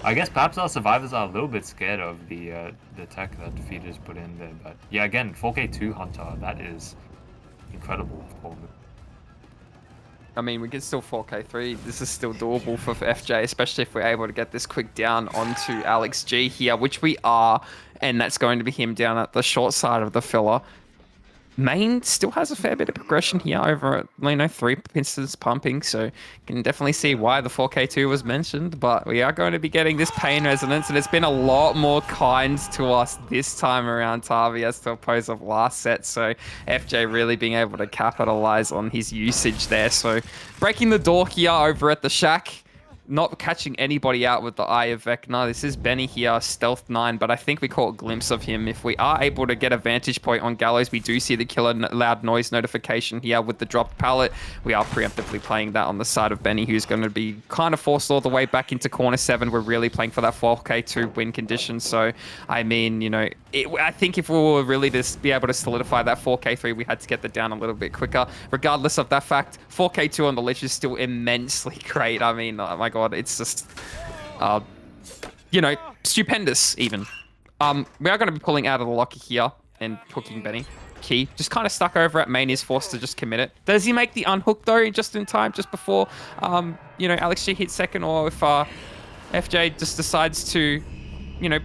I guess perhaps our survivors are a little bit scared of the tech that Fija's put in there. But yeah, again, 4K2 Hunter, that is incredible. I mean, we can still 4K3. This is still doable for FJ, especially if we're able to get this quick down onto Alex G here, which we are, and that's going to be him down at the short side of the filler. Main still has a fair bit of progression here over at, 3 pistons pumping, so you can definitely see why the 4K2 was mentioned, but we are going to be getting this pain resonance, and it's been a lot more kind to us this time around, Tavi, as to opposed of last set, so FJ really being able to capitalize on his usage there, so breaking the door here over at the shack. Not catching anybody out with the Eye of Vecna. This is Benny here, Stealth 9, but I think we caught a glimpse of him. If we are able to get a vantage point on Gallows, we do see the killer loud noise notification here with the dropped pallet. We are preemptively playing that on the side of Benny, who's going to be kind of forced all the way back into corner 7. We're really playing for that 4K2 win condition. So, I mean, I think if we were really to be able to solidify that 4K3, we had to get the down a little bit quicker. Regardless of that fact, 4K2 on the ledge is still immensely great. I mean, oh my God, it's just, stupendous even. We are going to be pulling out of the locker here and hooking Benny. Key just kind of stuck over at main, is forced to just commit it. Does he make the unhook though, just in time, just before, Alex G hits second, or if FJ just decides to,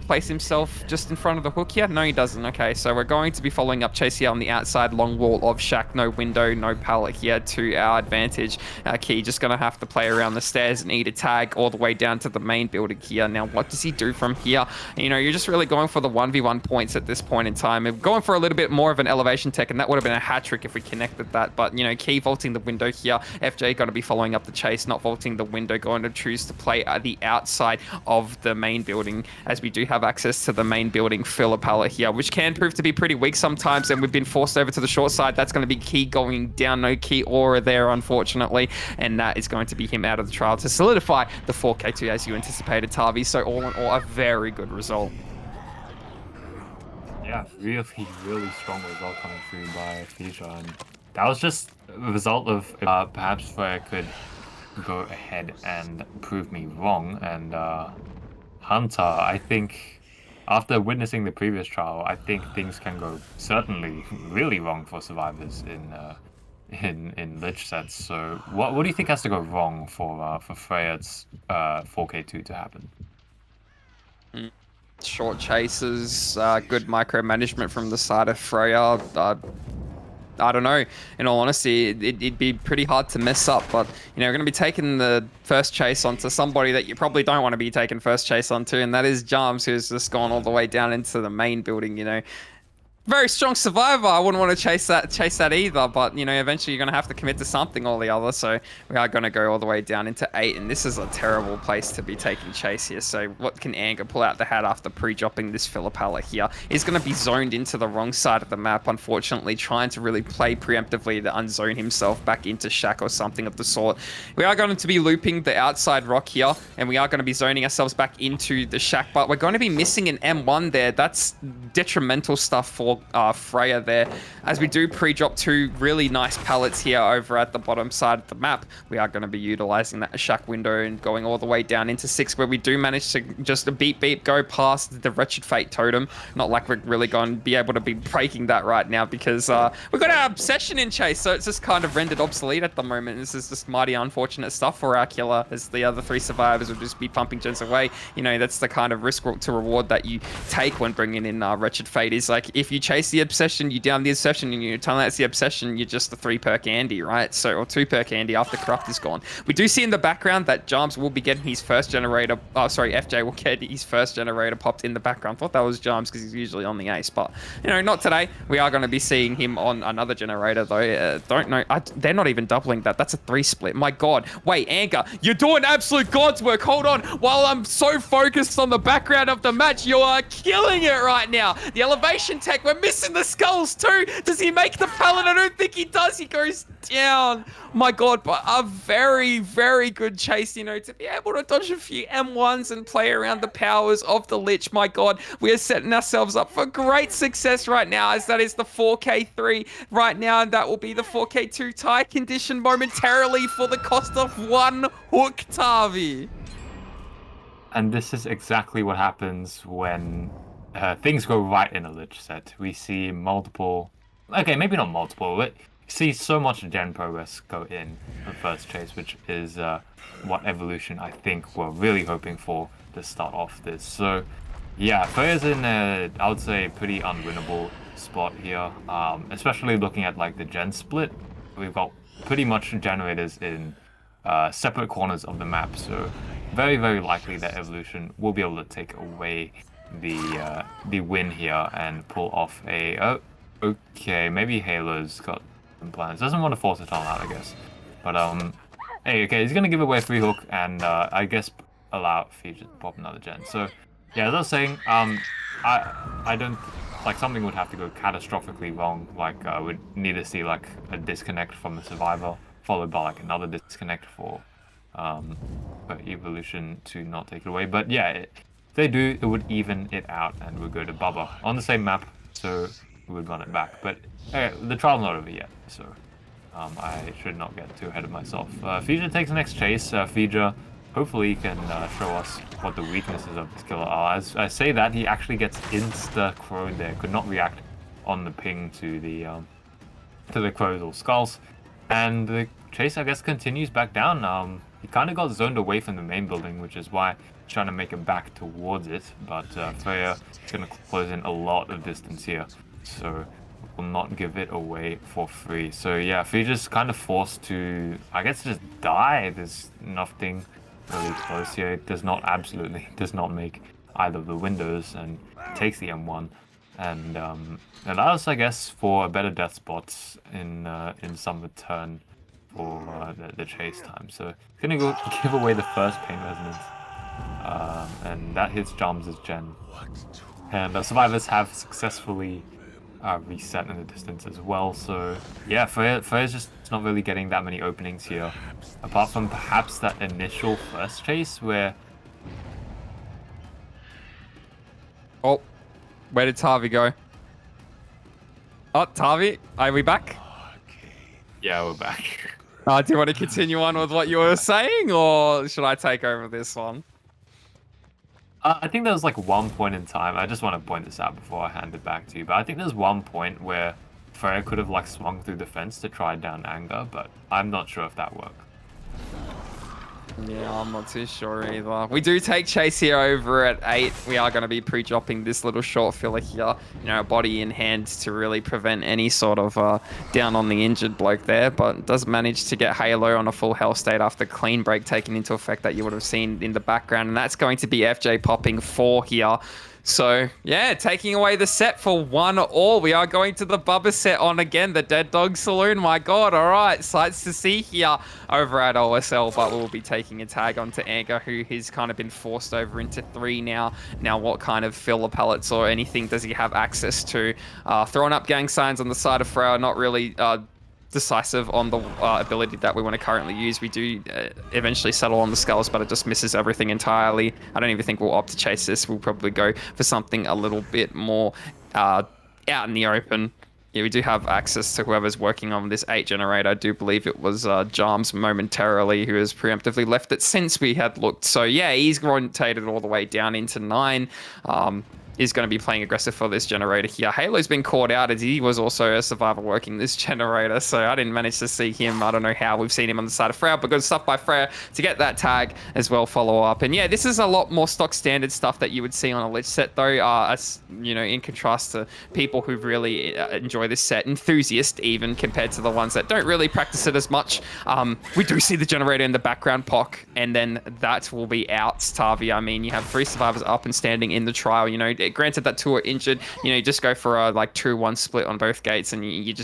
place himself just in front of the hook here? No, he doesn't. Okay, so we're going to be following up Chase here on the outside long wall of Shack. No window, no pallet here to our advantage. Key just going to have to play around the stairs and eat a tag all the way down to the main building here. Now, what does he do from here? You're just really going for the 1v1 points at this point in time. We're going for a little bit more of an elevation tech, and that would have been a hat trick if we connected that. But, Key vaulting the window here. FJ going to be following up the chase, not vaulting the window, going to choose to play at the outside of the main building, as we do have access to the main building filler pallet here, which can prove to be pretty weak sometimes, and we've been forced over to the short side. That's going to be Key going down. No Key aura there, unfortunately, and that is going to be him out of the trial to solidify the 4K2 as you anticipated, Tavi. So all in all, a very good result. Yeah, really, really strong result coming through by Fischer, and that was just a result of perhaps Freya could go ahead and prove me wrong. And Hunter, I think after witnessing the previous trial, I think things can go certainly really wrong for survivors in Lich sets. So what do you think has to go wrong for Freya's 4K2 to happen? Mm. Short chases, good micromanagement from the side of Freya. I don't know. In all honesty, it'd be pretty hard to mess up. But we're going to be taking the first chase onto somebody that you probably don't want to be taking first chase onto, and that is Jarms, who's just gone all the way down into the main building. Very strong survivor. I wouldn't want to chase that either, but eventually you're gonna have to commit to something or the other. So we are gonna go all the way down into 8, and this is a terrible place to be taking chase here. So what can Anger pull out the hat after pre-dropping this Philippella here? He's gonna be zoned into the wrong side of the map, unfortunately, trying to really play preemptively to unzone himself back into Shack or something of the sort. We are going to be looping the outside rock here, and we are going to be zoning ourselves back into the Shack, but we're going to be missing an M1 there. That's detrimental stuff for Freya there, as we do pre-drop 2 really nice pallets here over at the bottom side of the map. We are going to be utilizing that Shack window and going all the way down into 6, where we do manage to just beep go past the Wretched Fate totem. Not like we're really going to be able to be breaking that right now, because we've got our obsession in chase, so it's just kind of rendered obsolete at the moment. This is just mighty unfortunate stuff for our killer, as the other 3 survivors will just be pumping gens away. That's the kind of risk to reward that you take when bringing in Wretched Fate. Is like, if you chase the obsession, you down the obsession, and you tell that's the obsession, you're just the 3-perk Andy, right? So, or 2-perk Andy after Corrupt is gone. We do see in the background that Jarms will be getting his first generator. Oh, sorry, FJ will get his first generator popped in the background. Thought that was Jarms because he's usually on the ace, but not today. We are going to be seeing him on another generator though. Don't know. They're not even doubling that. That's a 3 split. My God. Wait, Anger, you're doing absolute God's work. Hold on. While I'm so focused on the background of the match, you are killing it right now. The elevation tech, we're missing the skulls too. Does he make the pallet? I don't think he does. He goes down. My God, but a very, very good chase, to be able to dodge a few M1s and play around the powers of the Lich. My God, we are setting ourselves up for great success right now, as that is the 4K3 right now, and that will be the 4K2 tie condition momentarily for the cost of 1 hook, Tavi. And this is exactly what happens when things go right in a Lich set. We see multiple, okay, maybe not multiple, but see so much gen progress go in the first chase, which is what evolution I think we're really hoping for to start off this. So yeah, Freya's in a, I would say, pretty unwinnable spot here, especially looking at like the gen split. We've got pretty much generators in separate corners of the map, so very, very likely that evolution will be able to take away the win here and pull off a, oh, okay, maybe Halo's got some plans. Doesn't want to force it on out, I guess. But hey, okay, he's gonna give away 3 hook and I guess allow Feature to pop another gen. So yeah, as I was saying, I don't, like, something would have to go catastrophically wrong. Like we'd need to see like a disconnect from the survivor, followed by like another disconnect for evolution to not take it away. But yeah, if they do, it would even it out and we'd go to Bubba on the same map, so we would run it back. But the trial's not over yet, so I should not get too ahead of myself. Feature takes the next chase. Feature hopefully can show us what the weaknesses of this killer are. As I say that, he actually gets insta-crowed there. Could not react on the ping to the crows or skulls. And the chase, I guess, continues back down. He kind of got zoned away from the main building, which is why he's trying to make it back towards it. But Freya is going to close in a lot of distance here, so will not give it away for free. So yeah, Feature's kind of forced to, I guess, just die. There's nothing really close here. It does not, absolutely does not make either of the windows, and takes the M1 and allows, I guess, for a better death spots in some return for the chase time. So gonna go give away the first pain resonance, and that hits Jarms' gen. And the survivors have successfully reset in the distance as well. So yeah, Freya's just not really getting that many openings here, apart from perhaps that initial first chase where. Oh, where did Tavi go? Oh, Tavi, are we back? Yeah, we're back. Do you want to continue on with what you were saying, or should I take over this one? I think there was like one point in time. I just want to point this out before I hand it back to you. But I think there's one point where Freya could have like swung through the fence to try down Anger, but I'm not sure if that worked. Yeah, I'm not too sure either. We do take chase here over at 8. We are going to be pre-dropping this little short filler here. Body in hand to really prevent any sort of down on the injured bloke there. But does manage to get Halo on a full health state after clean break taken into effect that you would have seen in the background. And that's going to be FJ popping 4 here. So, yeah, taking away the set for 1-all. We are going to the Bubba set on again, the Dead Dog Saloon. My God, all right, sights to see here over at OSL, but we'll be taking a tag onto Anger, who has kind of been forced over into 3 now. Now, what kind of filler pellets or anything does he have access to? Throwing up gang signs on the side of Freya, not really decisive on the ability that we want to currently use. We do eventually settle on the skulls, but it just misses everything entirely. I don't even think we'll opt to chase this. We'll probably go for something a little bit more out in the open. Yeah, we do have access to whoever's working on this 8 generator. I do believe it was Jarms momentarily who has preemptively left it since we had looked. So yeah, he's rotated all the way down into 9. Is going to be playing aggressive for this generator here. Halo's been caught out as he was also a survivor working this generator, so I didn't manage to see him. I don't know how we've seen him on the side of Freya, but good stuff by Freya to get that tag as well, follow up. And yeah, this is a lot more stock standard stuff that you would see on a Lich set though, as in contrast to people who really enjoy this set, enthusiasts even, compared to the ones that don't really practice it as much. We do see the generator in the background, Poc, and then that will be out, Tavi. I mean, you have 3 survivors up and standing in the trial, granted that 2 are injured, you just go for a like 2-1 split on both gates and you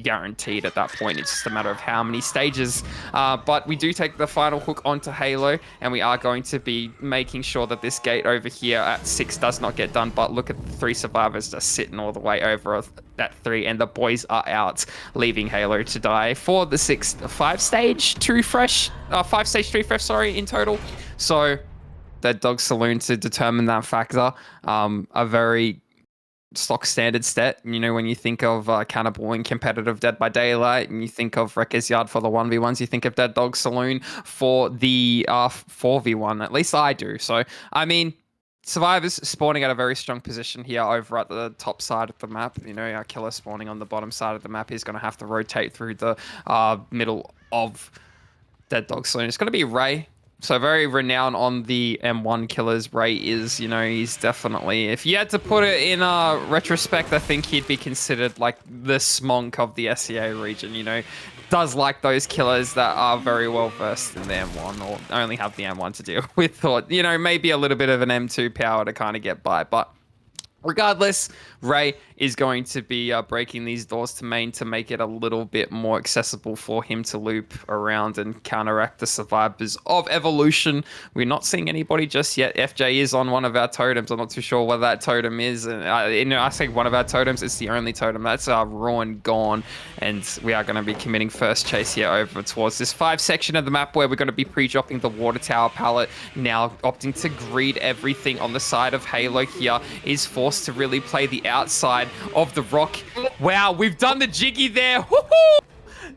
guaranteed at that point. It's just a matter of how many stages. But we do take the final hook onto Halo, and we are going to be making sure that this gate over here at 6 does not get done. But look at the 3 survivors just sitting all the way over at 3, and the boys are out, leaving Halo to die for the 5-stage 2 fresh, 5-stage 3 fresh, sorry, in total. So Dead Dog Saloon to determine that factor. A very stock standard stat. When you think of Cannibal in competitive Dead by Daylight, and you think of Wrecker's Yard for the 1v1s, you think of Dead Dog Saloon for the 4v1. At least I do. So, I mean, Survivors spawning at a very strong position here over at the top side of the map. Our killer spawning on the bottom side of the map. He's going to have to rotate through the middle of Dead Dog Saloon. It's going to be Ray. So very renowned on the M1 killers. Ray is, he's definitely, if you had to put it in a retrospect, I think he'd be considered like the Smonk of the SEA region, does like those killers that are very well versed in the M1 or only have the M1 to deal with, or, maybe a little bit of an M2 power to kind of get by. But regardless, Ray is going to be breaking these doors to main to make it a little bit more accessible for him to loop around and counteract the survivors of Evolution. We're not seeing anybody just yet. FJ is on one of our totems. I'm not too sure what that totem is. And I say one of our totems. It's the only totem. That's Ruin gone. And we are going to be committing first chase here over towards this 5 section of the map where we're going to be pre-dropping the water tower pallet. Now opting to greed everything on the side of Halo here is forced to really play the outside of the rock. Wow, we've done the jiggy there. Woohoo!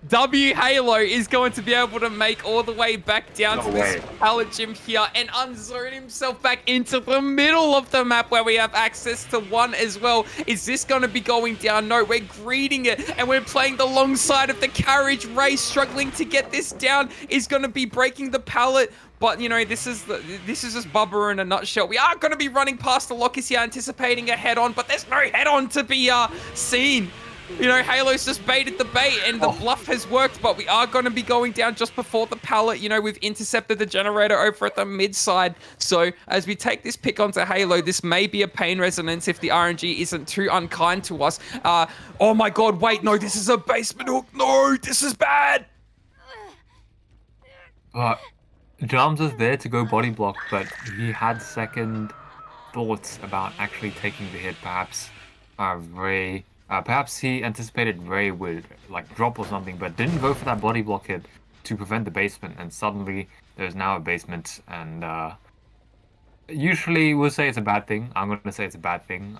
W Halo is going to be able to make all the way back down to this pallet gym here and unzone himself back into the middle of the map where we have access to 1 as well. Is this going to be going down? No, we're greeting it and we're playing the long side of the carriage. Ray struggling to get this down is going to be breaking the pallet. But, this is just Bubba in a nutshell. We are going to be running past the lockers here, anticipating a head-on, but there's no head-on to be seen. Halo's just baited the bait and the bluff has worked, but we are going to be going down just before the pallet. We've intercepted the generator over at the mid side. So as we take this pick onto Halo, this may be a pain resonance if the RNG isn't too unkind to us. Oh my God, wait, no, this is a basement hook. No, this is bad. Jarms was there to go body block, but he had second thoughts about actually taking the hit. Perhaps perhaps he anticipated Ray would like drop or something, but didn't go for that body block hit to prevent the basement. And suddenly there's now a basement, and usually we'll say it's a bad thing. I'm going to say it's a bad thing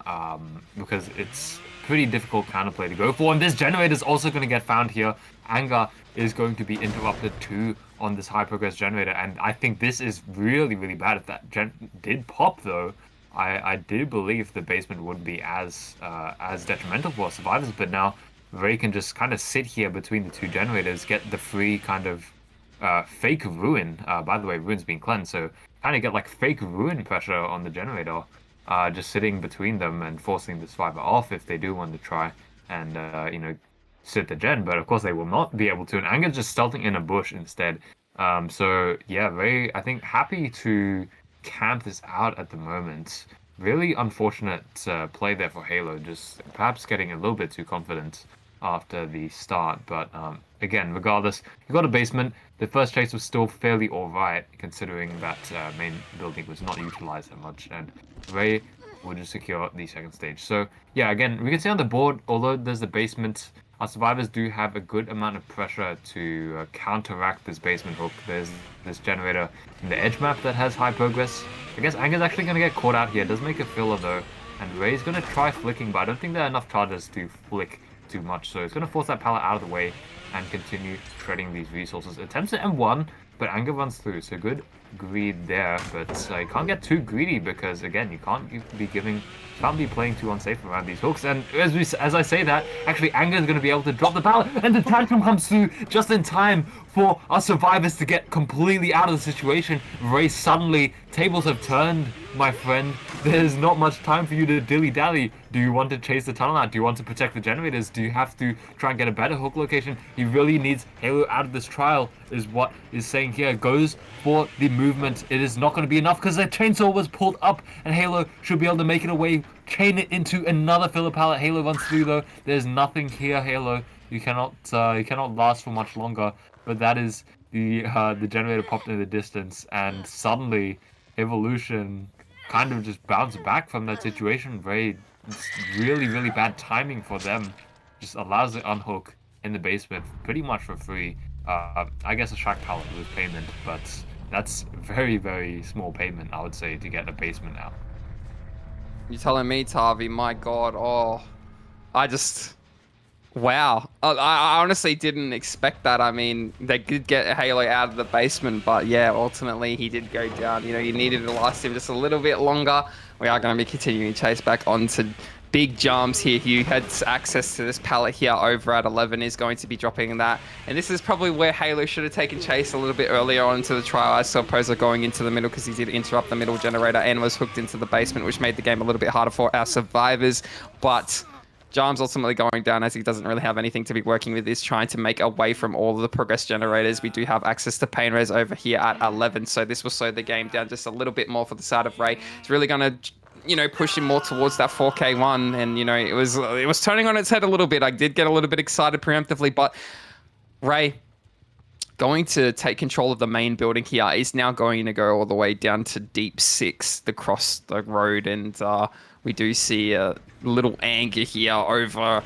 because it's pretty difficult counterplay to go for. And this generator is also going to get found here. Anger is going to be interrupted too on this high progress generator. And I think this is really, really bad. If that gen did pop though, I do believe the basement would be as detrimental for survivors. But now Ray can just kind of sit here between the two generators, get the free kind of fake ruin. By the way, ruin's been cleansed, so kind of get like fake ruin pressure on the generator, just sitting between them and forcing the survivor off if they do want to try and sit the gen. But of course, they will not be able to. And Anger's just stealthing in a bush instead. So yeah, very I think happy to camp this out at the moment. Really unfortunate play there for Halo, just perhaps getting a little bit too confident after the start. But again, regardless, you got a basement. The first chase was still fairly alright, considering that main building was not utilized that much, and Ray would just secure the second stage. So yeah, again, we can see on the board, although there's the basement, our survivors do have a good amount of pressure to counteract this basement hook. There's this generator in the edge map that has high progress. I guess Anger's actually going to get caught out here. Does make a filler though, and Ray's going to try flicking, but I don't think there are enough charges to flick too much. So it's going to force that pallet out of the way and continue shredding these resources. Attempts at M1, but Anger runs through. So good greed there, but you can't get too greedy because again, you can't be playing too unsafe around these hooks. And as I say that, actually Anger is going to be able to drop the pallet, and the tantrum comes through just in time for our survivors to get completely out of the situation. Ray suddenly, tables have turned, my friend. There's not much time for you to dilly-dally. Do you want to chase the tunnel out? Do you want to protect the generators? Do you have to try and get a better hook location? He really needs Halo out of this trial, is what is saying here. Goes for the movement. It is not going to be enough because the chainsaw was pulled up, and Halo should be able to make it away, chain it into another filler pallet. Halo runs through though. There's nothing here, Halo. You cannot last for much longer. But that is the generator popped in the distance, and suddenly Evolution kind of just bounced back from that situation. It's really, really bad timing for them. Just allows the unhook in the basement pretty much for free. I guess a shark pallet was payment, but that's very, very small payment, I would say, to get a basement out. You telling me, Tavi? My God, oh, I just. Wow. I honestly didn't expect that. I mean, they did get Halo out of the basement, but yeah, ultimately he did go down. You know, you needed to last him just a little bit longer. We are going to be continuing chase back onto big jumps here. Hugh had access to this pallet here over at 11, is going to be dropping that. And this is probably where Halo should have taken chase a little bit earlier on into the trial. I saw Poser going into the middle because he did interrupt the middle generator and was hooked into the basement, which made the game a little bit harder for our survivors. But Jarm's ultimately going down as he doesn't really have anything to be working with. Is trying to make away from all of the progress generators. We do have access to pain res over here at 11, so this will slow the game down just a little bit more for the side of Ray. It's really going to, you know, push him more towards that 4K1, and you know, it was turning on its head a little bit. I did get a little bit excited preemptively, but Ray going to take control of the main building here. Is now going to go all the way down to deep 6, across the road, and we do see a little anger here over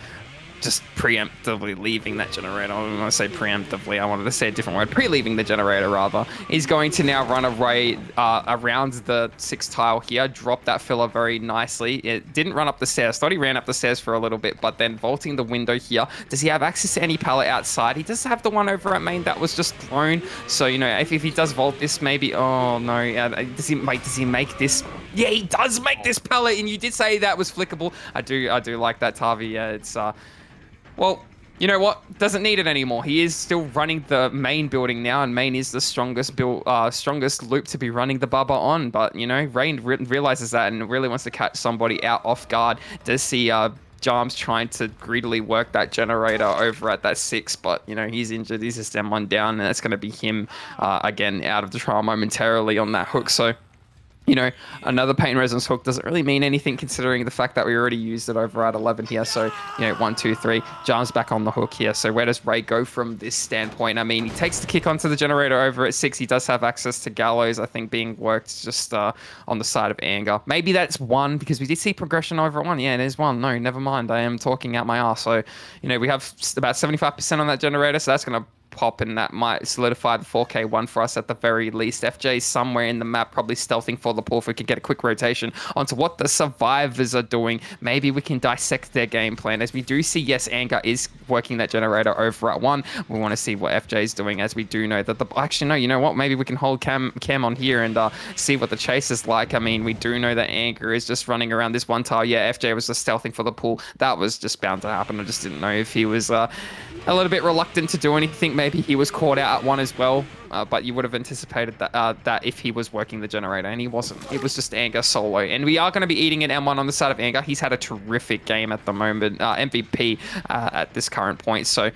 just preemptively leaving that generator. I don't want to say preemptively, I wanted to say a different word. Pre-leaving the generator, rather. He's going to now run away around the 6 tile here, drop that filler very nicely. It didn't run up the stairs. Thought he ran up the stairs for a little bit, but then vaulting the window here. Does he have access to any pallet outside? He does have the one over at main that was just thrown. So, you know, if he does vault this, maybe... Oh, no. Does he make this... Yeah, he does make this pallet, and you did say that was flickable. I do like that, Tavi. Yeah, it's... Well, you know what? Doesn't need it anymore. He is still running the main building now, and main is the strongest loop to be running the Bubba on. But, you know, Rain realizes that and really wants to catch somebody out off guard. Does see Jarms trying to greedily work that generator over at that 6, but, you know, he's injured. He's just M1 down, and that's going to be him, again, out of the trial momentarily on that hook. So, you know, another pain resonance hook doesn't really mean anything considering the fact that we already used it over at 11 here. So, you know, 1, 2, 3, Jarm's back on the hook here. So where does Ray go from this standpoint? I mean, he takes the kick onto the generator over at 6. He does have access to Gallows, I think, being worked just on the side of Anger. Maybe that's 1 because we did see progression over at 1. Yeah, there's 1. No, never mind. I am talking out my arse. So, you know, we have about 75% on that generator. So that's going to pop, and that might solidify the 4K one for us at the very least. FJ's somewhere in the map, probably stealthing for the pool. If we could get a quick rotation onto what the survivors are doing, maybe we can dissect their game plan. As we do see, yes, Anger is working that generator over at 1. We want to see what FJ is doing, as we do know that the... Actually, no, you know what? Maybe we can hold Cam on here and see what the chase is like. I mean, we do know that Anger is just running around this one tile. Yeah, FJ was just stealthing for the pool. That was just bound to happen. I just didn't know if he was a little bit reluctant to do anything. Maybe he was caught out at 1 as well. But you would have anticipated that if he was working the generator, and he wasn't. It was just Anger solo. And we are going to be eating an M1 on the side of Anger. He's had a terrific game at the moment, MVP at this current point. So,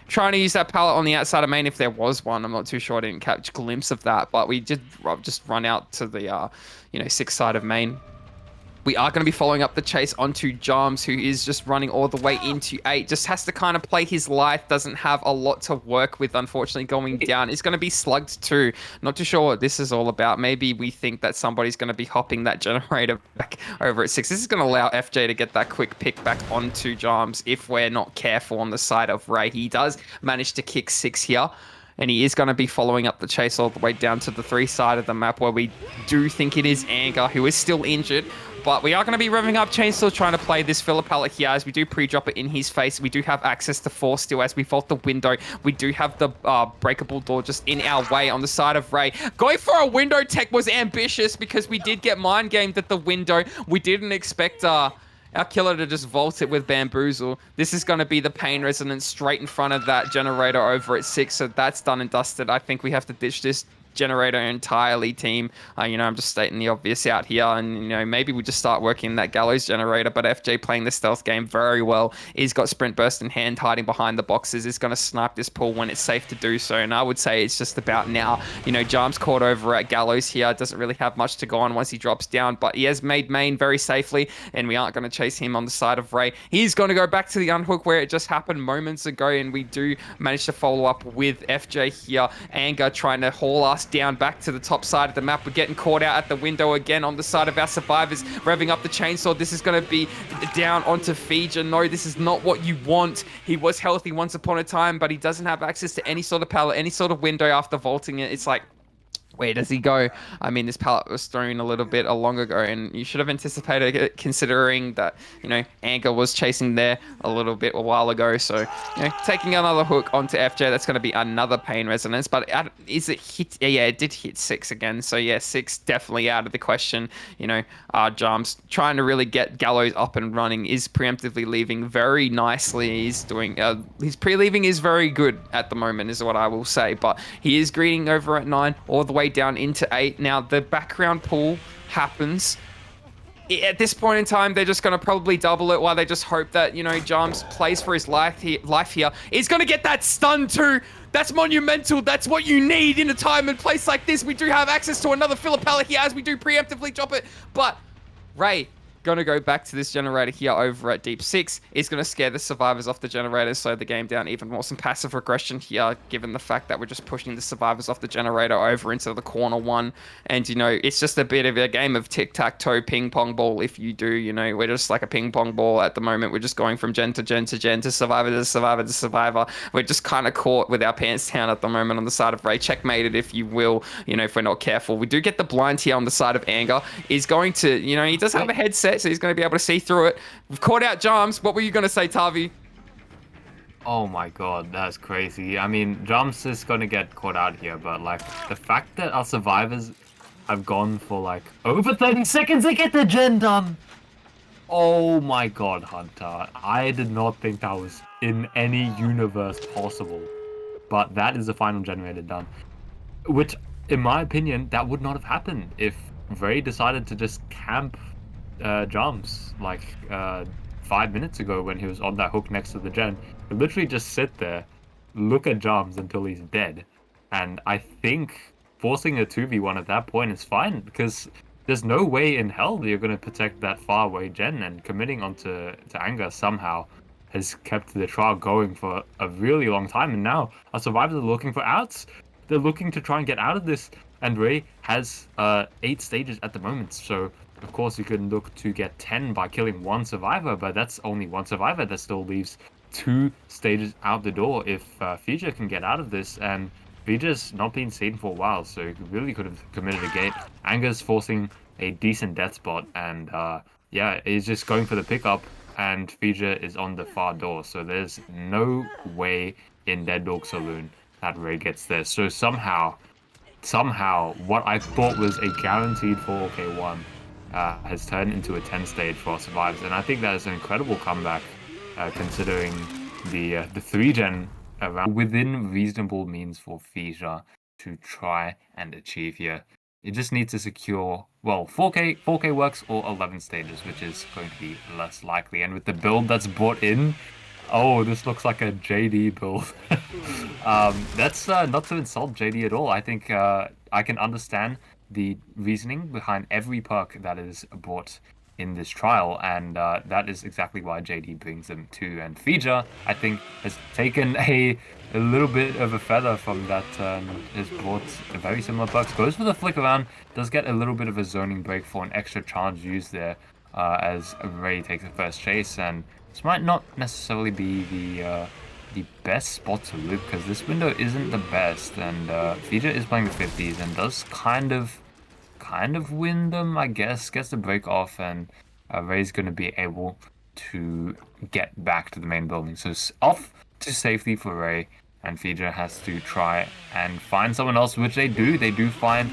trying to use that pallet on the outside of main if there was one. I'm not too sure. I didn't catch a glimpse of that. But we did just run out to the, 6 side of main. We are going to be following up the chase onto Jarms, who is just running all the way into 8. Just has to kind of play his life. Doesn't have a lot to work with, unfortunately, going down. Is going to be slugged too. Not too sure what this is all about. Maybe we think that somebody's going to be hopping that generator back over at 6. This is going to allow FJ to get that quick pick back onto Jarms if we're not careful on the side of Ray. He does manage to kick 6 here. And he is going to be following up the chase all the way down to the 3 side of the map, where we do think it is Anger, who is still injured. But we are going to be revving up Chainsaw, trying to play this filler pallet here, as we do pre-drop it in his face. We do have access to 4 still as we vault the window. We do have the breakable door just in our way on the side of Ray. Going for a window tech was ambitious, because we did get mind gamed at the window. We didn't expect our killer to just vault it with Bamboozle. This is going to be the pain resonance straight in front of that generator over at 6. So that's done and dusted. I think we have to ditch this generator entirely, team. I'm just stating the obvious out here, and maybe we just start working that gallows generator. But FJ playing the stealth game very well. He's got sprint burst in hand, hiding behind the boxes. Is going to snipe this pool when it's safe to do so, and I would say it's just about now. Jarm's caught over at gallows here. Doesn't really have much to go on once he drops down, but he has made main very safely, and we aren't going to chase him on the side of Ray. He's going to go back to the unhook where it just happened moments ago, and we do manage to follow up with FJ here. Anger trying to haul us down back to the top side of the map. We're getting caught out at the window again on the side of our survivors, revving up the chainsaw. This is going to be down onto Fija. No, this is not what you want. He was healthy once upon a time, but he doesn't have access to any sort of pallet, any sort of window after vaulting it. It's like, where does he go? I mean, this pallet was thrown a little bit long ago, and you should have anticipated it, considering that, Anger was chasing there a little bit a while ago. So, taking another hook onto FJ, that's going to be another pain resonance. But is it hit? Yeah, it did hit 6 again. So, yeah, 6 definitely out of the question. Jarms trying to really get Gallows up and running, is preemptively leaving very nicely. He's doing, his pre-leaving is very good at the moment, is what I will say. But he is greeting over at 9, all the way down into 8. Now, the background pull happens. At this point in time, they're just going to probably double it, while they just hope that, Jarms plays for his life here. He's going to get that stun too. That's monumental. That's what you need in a time and place like this. We do have access to another filler pallet here as we do preemptively drop it. But Ray going to go back to this generator here over at deep 6. Is going to scare the survivors off the generator, slow the game down even more. Some passive regression here, given the fact that we're just pushing the survivors off the generator over into the corner 1. And, it's just a bit of a game of tic-tac-toe, ping-pong ball, if you do. We're just like a ping-pong ball at the moment. We're just going from gen to gen to gen, to survivor to survivor to survivor. We're just kind of caught with our pants down at the moment on the side of Ray. Checkmated, if you will, if we're not careful. We do get the blind here on the side of Anger. He's going to, he does have a headset, so he's going to be able to see through it. We've caught out Jarms. What were you going to say, Tavi? Oh my god, that's crazy. I mean, Jarms is going to get caught out here, but the fact that our survivors have gone for over 30 seconds to get the gen done. Oh my god, Hunter. I did not think that was in any universe possible. But that is the final generator done. Which, in my opinion, that would not have happened if Ray decided to just camp Jarms 5 minutes ago when he was on that hook next to the gen. He'd literally just sit there, look at Jarms until he's dead. And I think forcing a 2v1 at that point is fine, because there's no way in hell that you're going to protect that far away gen, and committing onto Anger somehow has kept the trial going for a really long time. And now our survivors are looking for outs. They're looking to try and get out of this, and Ray has 8 stages at the moment. So of course, you can look to get 10 by killing one survivor, but that's only one survivor. That still leaves two stages out the door if Fija can get out of this. And Fija's not been seen for a while, so he really could have committed a gate. Anger's forcing a decent death spot, and yeah, he's just going for the pickup, and Fija is on the far door, so there's no way in Dead Dog Saloon that Ray gets there. So somehow, what I thought was a guaranteed 4K1 has turned into a 10 stage for our survivors, and I think that is an incredible comeback, considering the 3 gen around within reasonable means for Fija to try and achieve here. It just needs to secure, well, 4K works or 11 stages, which is going to be less likely. And with the build that's brought in, oh, this looks like a JD build. That's not to insult JD at all. I think I can understand the reasoning behind every perk that is brought in this trial, and that is exactly why JD brings them too. And Fija, I think, has taken a little bit of a feather from that, has brought very similar perks. Goes for the flick around, does get a little bit of a zoning break for an extra charge used there, as Ray takes the first chase, and this might not necessarily be the best spot to loop because this window isn't the best, and Fija is playing the 50s and does kind of win them, I guess. Gets the break off, and Ray's going to be able to get back to the main building. So off to safety for Ray, and Fija has to try and find someone else, which they do. They do find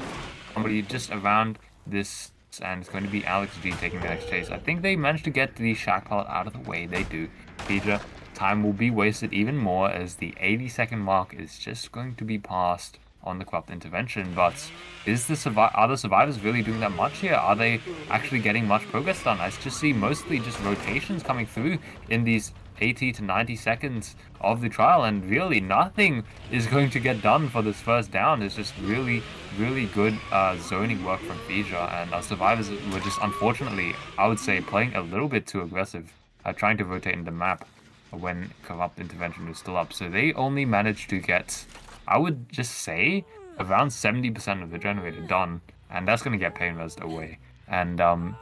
somebody just around this, and it's going to be Alex G taking the next chase. I think they managed to get the shack pallet out of the way. They do. Fija, time will be wasted even more as the 80-second mark is just going to be passed on the corrupt intervention. But are the survivors really doing that much here? Are they actually getting much progress done? I just see mostly just rotations coming through in these 80 to 90 seconds of the trial, and really nothing is going to get done for this first down. It's just really, really good zoning work from Fija, and our survivors were just, unfortunately, I would say, playing a little bit too aggressive, trying to rotate in the map when corrupt intervention was still up. So they only managed to get, I would just say, around 70% of the generator done, and that's going to get pain res away. And Their Mr.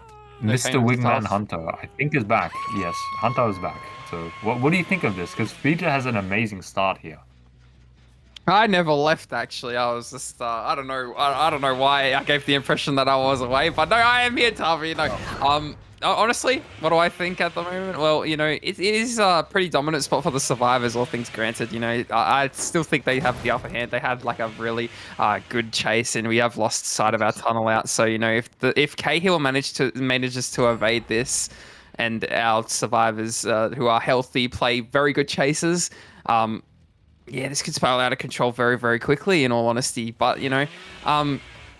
pain is Wingman tough. Hunter, I think, is back. Yes, Hunter is back. So what do you think of this? Because Fija has an amazing start here. I never left actually. I was just I don't know. I don't know why I gave the impression that I was away, but no, I am here, Tavi. No, Oh, honestly, what do I think at the moment? Well, it is a pretty dominant spot for the survivors, all things granted. I still think they have the upper hand. They had like a really good chase, and we have lost sight of our tunnel out. So if Cahill manages to evade this, and our survivors who are healthy play very good chases. Yeah, this could spiral out of control very, very quickly, in all honesty. But,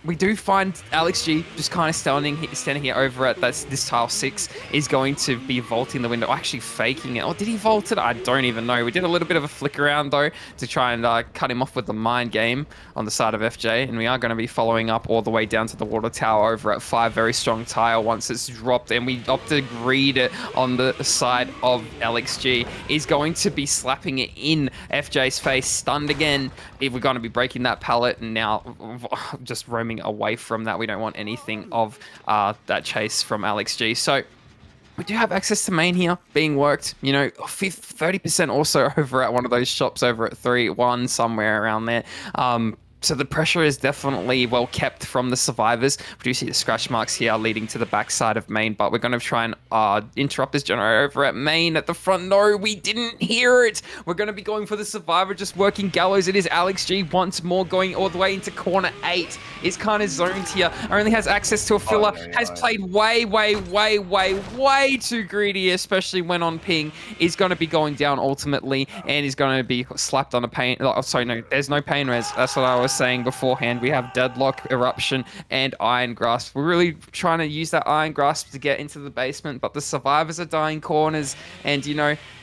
we do find Alex G just kind of standing here over at this tile 6 is going to be vaulting the window, actually faking it. Or did he vault it? I don't even know. We did a little bit of a flick around, though, to try and cut him off with the mind game on the side of FJ. And we are going to be following up all the way down to the water tower over at 5. Very strong tile once it's dropped. And we opt to greed it on the side of Alex G. Is going to be slapping it in FJ's face, stunned again. If we're going to be breaking that pallet, and now just roaming away from that. We don't want anything of that chase from Alex G. So we do have access to main here being worked. 30% also over at one of those shops over at 3-1, somewhere around there. So the pressure is definitely well kept from the survivors. We do see the scratch marks here leading to the backside of main, but we're going to try and interrupt this generator over at main at the front. No, we didn't hear it. We're going to be going for the survivor, just working gallows. It is Alex G once more going all the way into corner 8. Is kind of zoned here. Only has access to a filler. Has played way, way, way, way, way too greedy, especially when on ping. Is going to be going down ultimately, and is going to be slapped on a pain. Oh, sorry, no, there's no pain res. That's what I was saying beforehand. We have Deadlock, Eruption, and Iron Grasp. We're really trying to use that Iron Grasp to get into the basement, but the survivors are dying corners, and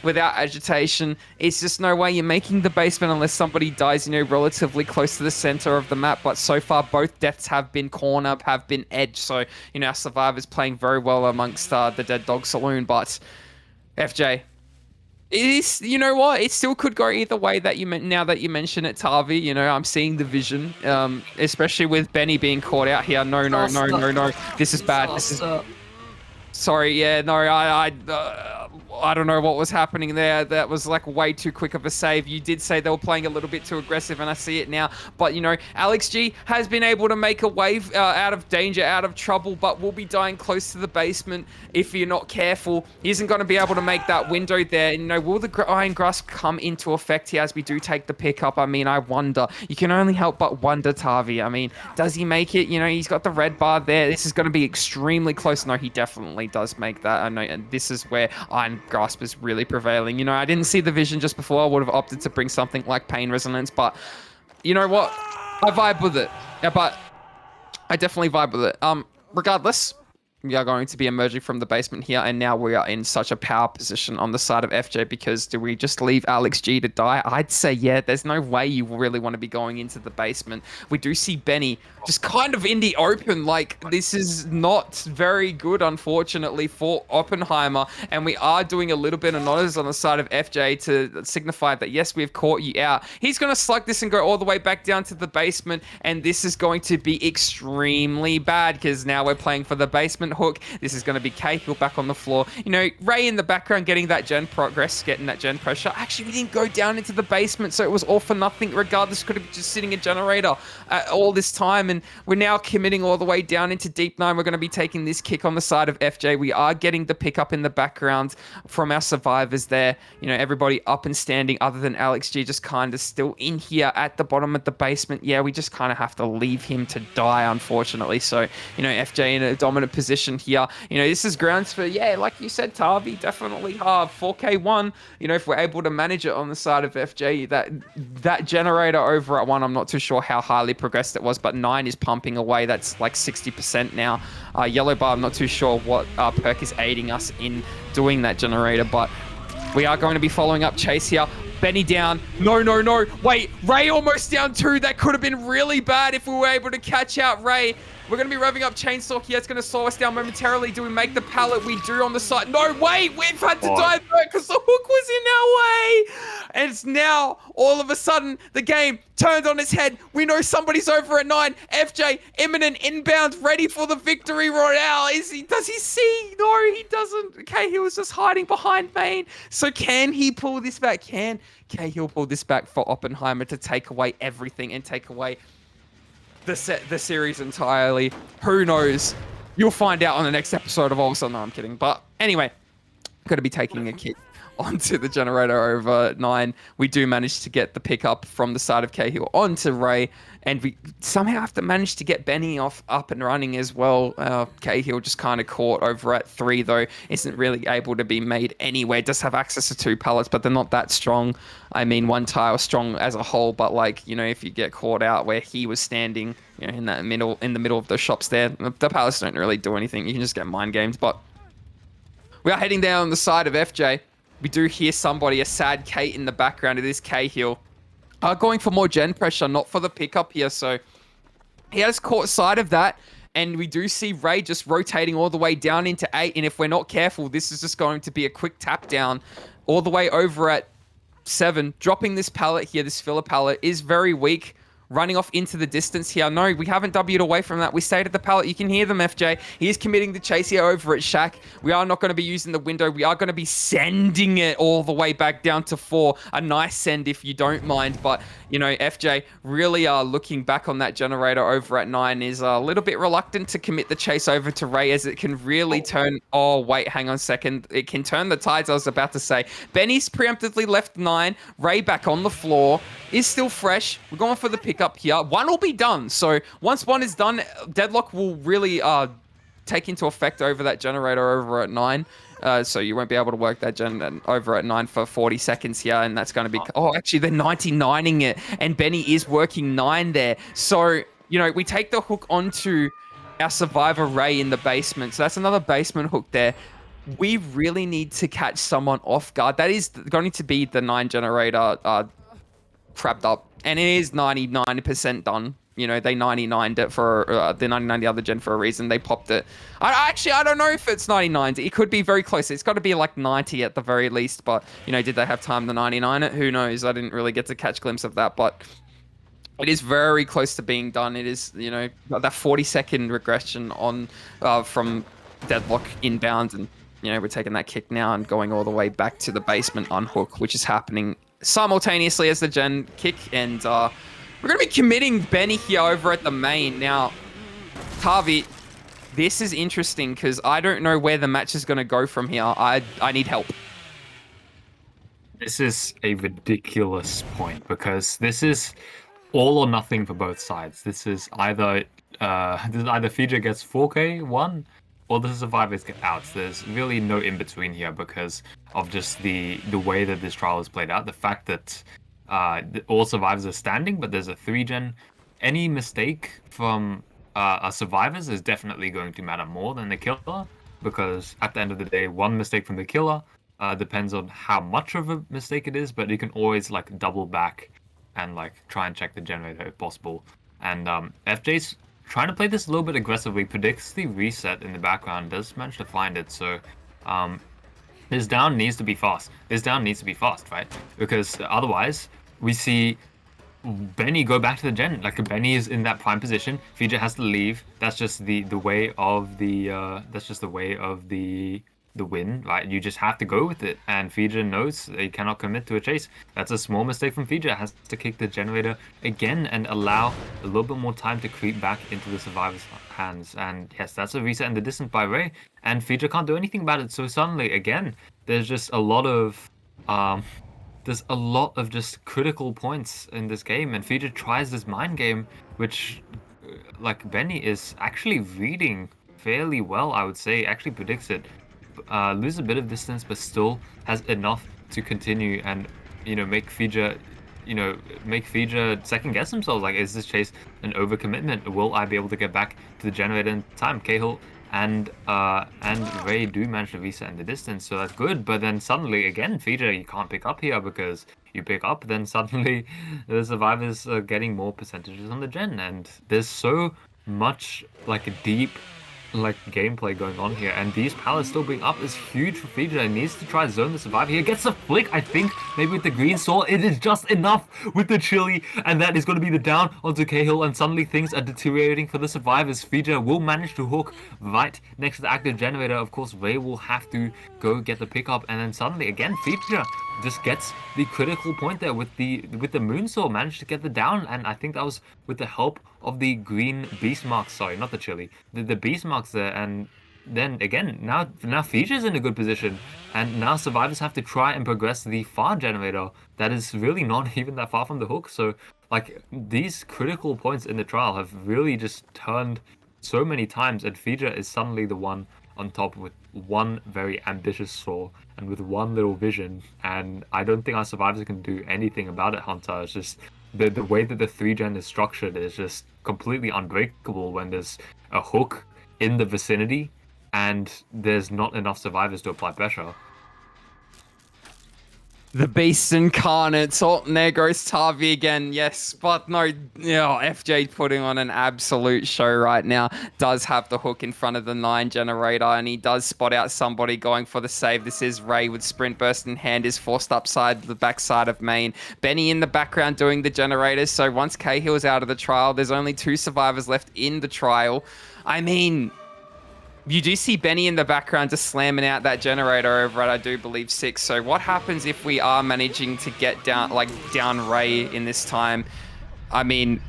without agitation, it's just no way you're making the basement unless somebody dies, relatively close to the center of the map. But so far, both deaths have been corner, have been edge. So, our survivors playing very well amongst the Dead Dog Saloon, but FJ, It is, you know what? It still could go either way that now that you mention it, Tavi. You know, I'm seeing the vision, especially with Benny being caught out here. No, no, no, Faster. no, no. This is bad. This is Faster. Sorry, yeah, no, I don't know what was happening there. That was like way too quick of a save. You did say they were playing a little bit too aggressive, and I see it now. But you know, Alex G has been able to make a wave out of danger, out of trouble, but will be dying close to the basement if you're not careful. He isn't going to be able to make that window there. And, you know, will the Iron Grasp come into effect here as we do take the pickup? I mean, I wonder. You can only help but wonder, Tavi. I mean, does he make it? You know, he's got the red bar there. This is going to be extremely close. No, he definitely does make that. I know, and this is where Iron Grasp is really prevailing. You know, I didn't see the vision just before. I would have opted to bring something like Pain Resonance, but you know what? I vibe with it. Yeah, but I definitely vibe with it. Regardless, we are going to be emerging from the basement here, and now we are in such a power position on the side of FJ because do we just leave Alex G to die? I'd say yeah. There's no way you really want to be going into the basement. We do see Benny just kind of in the open. Like, this is not very good, unfortunately, for Oppenheimer, and we are doing a little bit of notice on the side of FJ to signify that yes, we've caught you out. He's going to slug this and go all the way back down to the basement, and this is going to be extremely bad because now we're playing for the basement hook. This is going to be Cahill back on the floor. You know, Ray in the background getting that gen progress, getting that gen pressure. Actually, we didn't go down into the basement, so it was all for nothing. Regardless, could have been just sitting a generator all this time, and we're now committing all the way down into Deep 9. We're going to be taking this kick on the side of FJ. We are getting the pickup in the background from our survivors there. You know, everybody up and standing other than Alex G just kind of still in here at the bottom of the basement. Yeah, we just kind of have to leave him to die, unfortunately. So, you know, FJ in a dominant position here. You know, this is grounds for, yeah, like you said, Tavi, definitely hard. 4K1, you know, if we're able to manage it on the side of FJ, that generator over at 1, I'm not too sure how highly progressed it was, but 9 is pumping away. That's like 60% now. Yellow bar, I'm not too sure what perk is aiding us in doing that generator, but we are going to be following up Chase here. Benny down. No, no, no. Wait, Ray almost down too. That could have been really bad if we were able to catch out Ray. We're going to be revving up Chainsaw here. It's going to slow us down momentarily. Do we make the pallet? We do on the side. No, wait. We've had to die because the hook was in our way. And it's now, all of a sudden, the game turned on its head. We know somebody's over at 9. FJ, imminent inbound, ready for the victory royale. Does he see? No, he doesn't. Okay, he was just hiding behind main. So can he pull this back? Can Cahill pull this back for Oppenheimer to take away everything and take away the series entirely? Who knows? You'll find out on the next episode of Also. No, I'm kidding. But anyway, going to be taking a kick onto the generator over 9. We do manage to get the pickup from the side of Cahill onto Ray, and we somehow have to manage to get Benny up and running as well. Cahill just kind of caught over at 3, though. Isn't really able to be made anywhere. Does have access to 2 pallets, but they're not that strong. I mean, 1 tile strong as a whole, but like, you know, if you get caught out where he was standing, you know, in the middle of the shops there, the pallets don't really do anything. You can just get mind games, but we are heading down the side of FJ. We do hear somebody, a sad Kate in the background. It is Cahill. Going for more gen pressure, not for the pickup here. So he has caught sight of that. And we do see Ray just rotating all the way down into 8. And if we're not careful, this is just going to be a quick tap down all the way over at 7. Dropping this pallet here, this filler pallet, is very weak. Running off into the distance here. No, we haven't W'd away from that. We stayed at the pallet. You can hear them, FJ. He is committing the chase here over at Shaq. We are not going to be using the window. We are going to be sending it all the way back down to 4. A nice send if you don't mind. But, you know, FJ really looking back on that generator over at 9 is a little bit reluctant to commit the chase over to Ray as it can really turn... Oh, wait, hang on a second. It can turn the tides, I was about to say. Benny's preemptively left 9. Ray back on the floor. Is still fresh. We're going for the pick up here. 1 will be done. So once 1 is done, Deadlock will really take into effect over that generator over at 9. So you won't be able to work that gen over at 9 for 40 seconds here. And that's going to be... Oh, actually, they're 99ing it. And Benny is working 9 there. So, you know, we take the hook onto our survivor Ray in the basement. So that's another basement hook there. We really need to catch someone off guard. That is going to be the 9 generator trapped up, and it is 90% done. they 99'd it for the 99 the other gen for a reason. They popped it. I don't know if it's 99. It could be very close. It's got to be like 90 at the very least. But did they have time to 99 it? Who knows? I didn't really get to catch a glimpse of that, but it is very close to being done. It is, that 40-second regression on from deadlock inbound, and we're taking that kick now and going all the way back to the basement unhook, which is happening simultaneously as the gen kick, and we're gonna be committing Benny here over at the main now. Tavi, this is interesting because I don't know where the match is gonna go from here. I need help. This is a ridiculous point because this is all or nothing for both sides. This is either Fiji gets 4K one or the survivors get out. There's really no in between here because of just the way that this trial is played out. The fact that all survivors are standing, but there's a 3-gen. Any mistake from our survivors is definitely going to matter more than the killer because at the end of the day, one mistake from the killer depends on how much of a mistake it is, but you can always like double back and like try and check the generator if possible. And FJ's trying to play this a little bit aggressively, predicts the reset in the background, does manage to find it. So this down needs to be fast. This down needs to be fast, right? Because otherwise we see Benny go back to the gen. Like Benny is in that prime position. Fija has to leave. That's just the way of the win, right? You just have to go with it. And Fija knows they cannot commit to a chase. That's a small mistake from Fija. Has to kick the generator again and allow a little bit more time to creep back into the survivor's hands. And yes, that's a reset in the distance by Ray. And Fija can't do anything about it. So suddenly, again, there's just a lot of just critical points in this game, and Fiji tries this mind game, which, like Benny is actually reading fairly well, I would say. Actually predicts it, lose a bit of distance, but still has enough to continue and make Fiji second guess themselves. Like, is this chase an overcommitment? Will I be able to get back to the generator in time? Cahill and Ray do manage to reset in the distance, so that's good. But then suddenly again, Fiji, you can't pick up here because you pick up, then suddenly the survivors are getting more percentages on the gen, and there's so much like a deep gameplay going on here, and these pallets still being up is huge for Fiji. He needs to try zone the survivor here. Gets a flick, I think, maybe with the green sword. It is just enough with the chili, and that is going to be the down onto Cahill, and suddenly things are deteriorating for the survivors. Fiji will manage to hook right next to the active generator. Of course, Ray will have to go get the pickup, and then suddenly again, Fiji just gets the critical point there with the moonsault, managed to get the down, and I think that was with the help of the green beast marks. Sorry, not the chili, the beast marks there. And then again, now Fiji's in a good position, and now survivors have to try and progress the far generator that is really not even that far from the hook. So like, these critical points in the trial have really just turned so many times, and Fiji is suddenly the one on top with one very ambitious saw and with one little vision, and I don't think our survivors can do anything about it, Hunter. It's just the way that the 3-gen is structured is just completely unbreakable when there's a hook in the vicinity and there's not enough survivors to apply pressure. The beast incarnate, Salt Negros Tavi again, yes, but no, FJ putting on an absolute show right now. Does have the hook in front of the 9 generator, and he does spot out somebody going for the save. This is Ray with sprint burst in hand, is forced upside the backside of main. Benny in the background doing the generators, so once Cahill's out of the trial, there's only 2 survivors left in the trial. I mean, you do see Benny in the background just slamming out that generator over at, I do believe, 6. So what happens if we are managing to get down Ray in this time? I mean,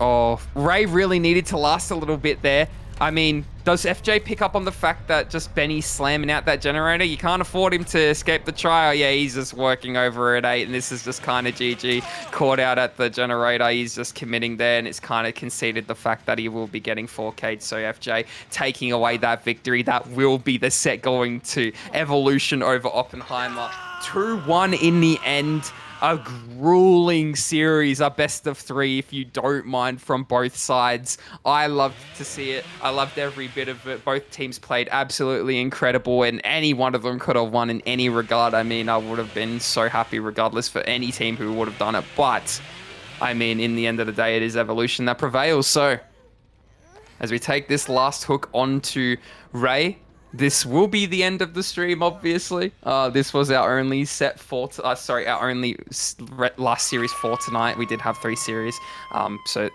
Ray really needed to last a little bit there. I mean, does FJ pick up on the fact that just Benny slamming out that generator? You can't afford him to escape the trial. Yeah, he's just working over at 8, and this is just kind of GG. Caught out at the generator. He's just committing there, and it's kind of conceded the fact that he will be getting 4K'd. So FJ taking away that victory. That will be the set going to Evolution over Oppenheimer. 2-1 in the end. A grueling series, a best of 3, if you don't mind, from both sides. I loved to see it. I loved every bit of it. Both teams played absolutely incredible, and any one of them could have won in any regard. I mean, I would have been so happy regardless for any team who would have done it. But I mean, in the end of the day, it is evolution that prevails. So, as we take this last hook onto Ray, this will be the end of the stream, obviously. This was our only set for, sorry, our only last series for tonight. We did have 3 series. So